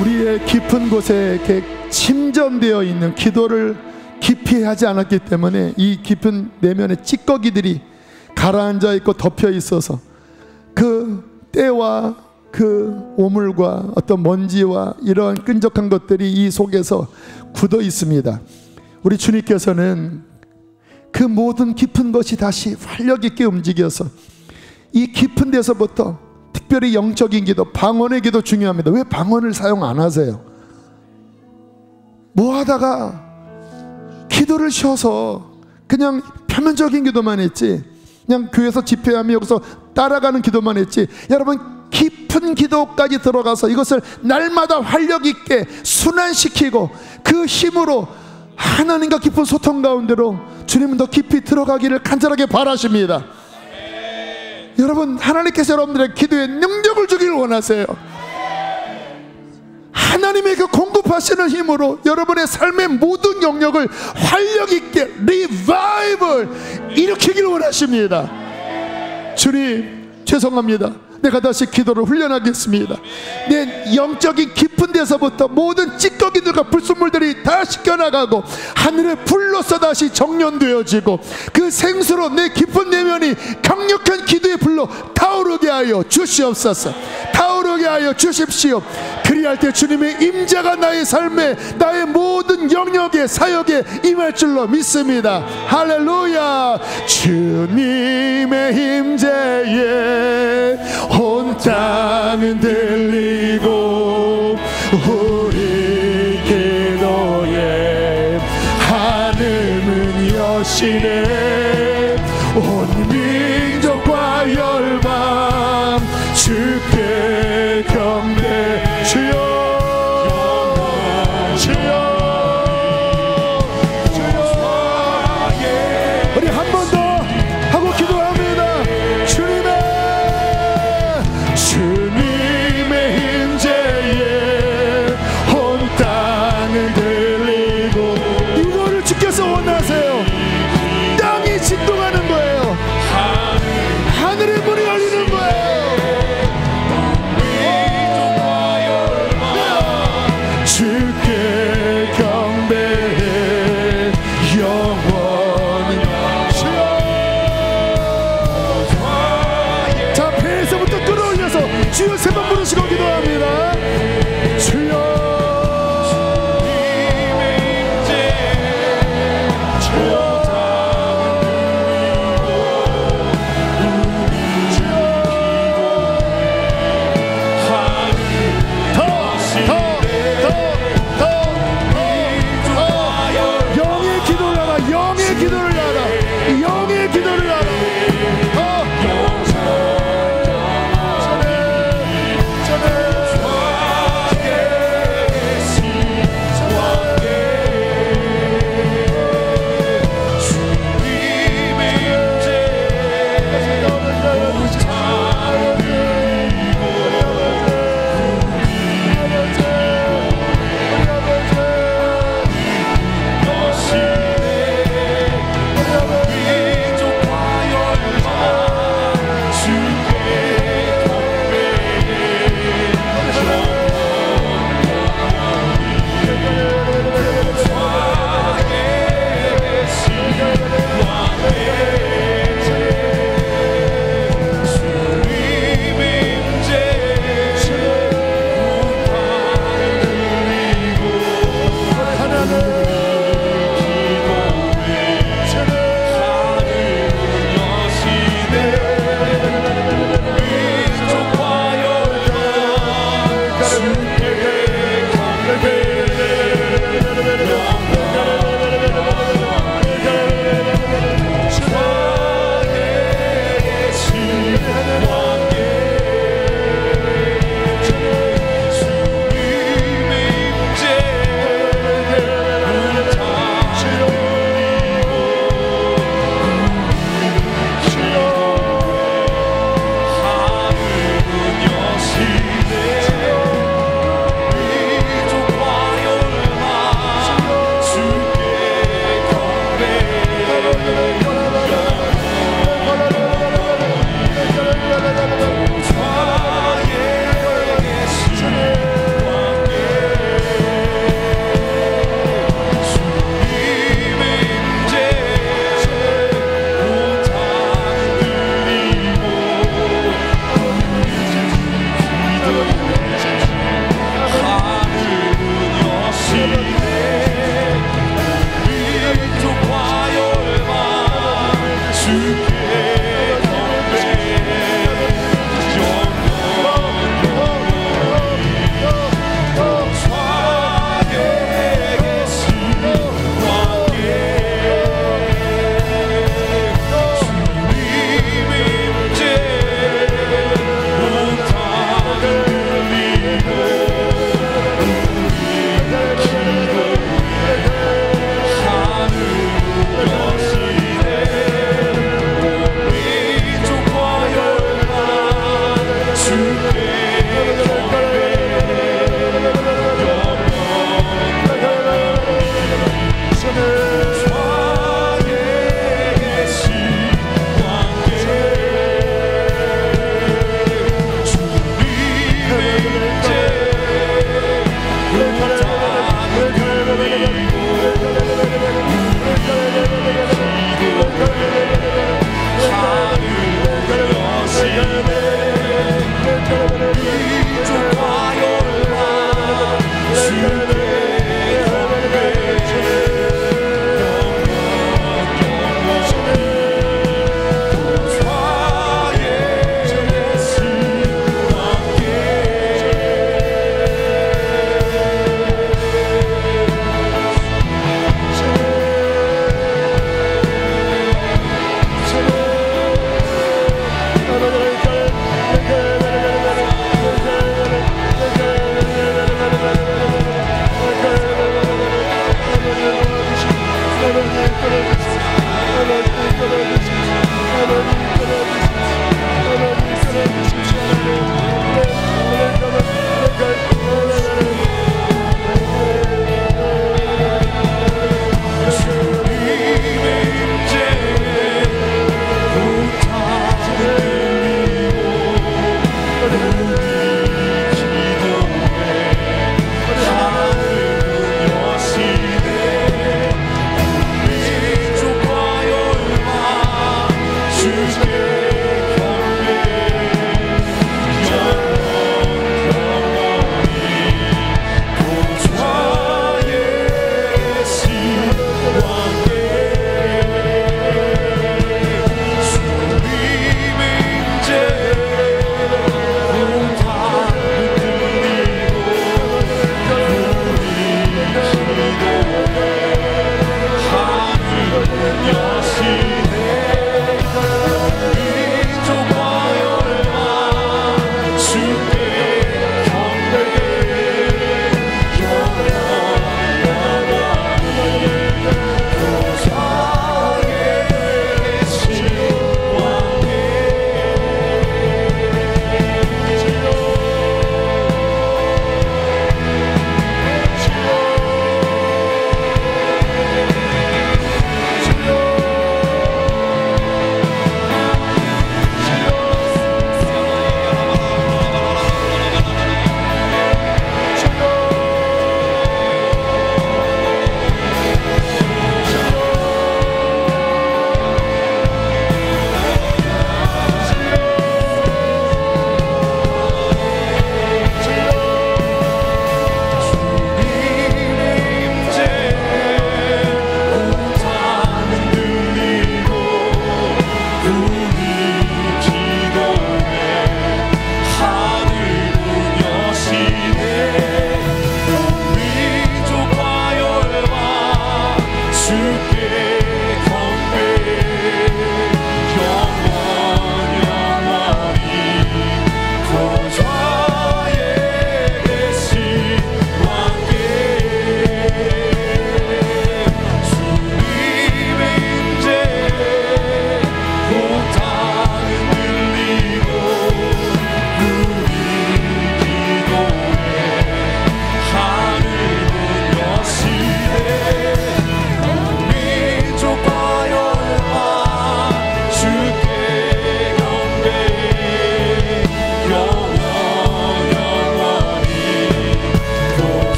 Speaker 1: 우리의 깊은 곳에 이렇게 침전되어 있는 기도를 깊이 하지 않았기 때문에 이 깊은 내면의 찌꺼기들이 가라앉아 있고 덮여 있어서 그 때와 그 오물과 어떤 먼지와 이러한 끈적한 것들이 이 속에서 굳어 있습니다. 우리 주님께서는 그 모든 깊은 것이 다시 활력 있게 움직여서 이 깊은 데서부터 특별히 영적인 기도, 방언의 기도 중요합니다. 왜 방언을 사용 안 하세요? 뭐 하다가 기도를 쉬어서 그냥 표면적인 기도만 했지, 그냥 교회에서 집회하며 여기서 따라가는 기도만 했지, 여러분 깊은 기도까지 들어가서 이것을 날마다 활력 있게 순환시키고 그 힘으로 하나님과 깊은 소통 가운데로 주님은 더 깊이 들어가기를 간절하게 바라십니다. 여러분, 하나님께서 여러분들의 기도에 능력을 주기를 원하세요. 하나님의 그 공급하시는 힘으로 여러분의 삶의 모든 영역을 활력 있게 리바이벌 일으키기를 원하십니다. 주님, 죄송합니다. 내가 다시 기도를 훈련하겠습니다. 내 영적인 깊은 데서부터 모든 찌꺼기들과 불순물들이 다 씻겨나가고 하늘의 불로서 다시 정련되어지고 그 생수로 내 깊은 내면이 강력한 기도의 불로 타오르게 하여 주시옵소서. 타오르게 하여 주십시오. 그리할 때 주님의 임재가 나의 삶에, 나의 모든 영역에, 사역에 임할 줄로 믿습니다. 할렐루야. 주님의 임재에 온 땅은 들리고 우리 기도에 하늘은 여시네. 온 민족과 열방 주께 경배. 주여, 주여, 주여. 우리 한 번 더 하고 기도합니다. 주님의 임재에 온 땅은 들리고. 이거를 주께서 원하세요. 땅이 진동하는 거예요. 하늘의 문이 열리는 거예요. 주께 경배해 영원히. 자, 배에서부터 끌어올려서 주여 세 번 부르시고 기도합니다. 주여,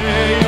Speaker 2: 내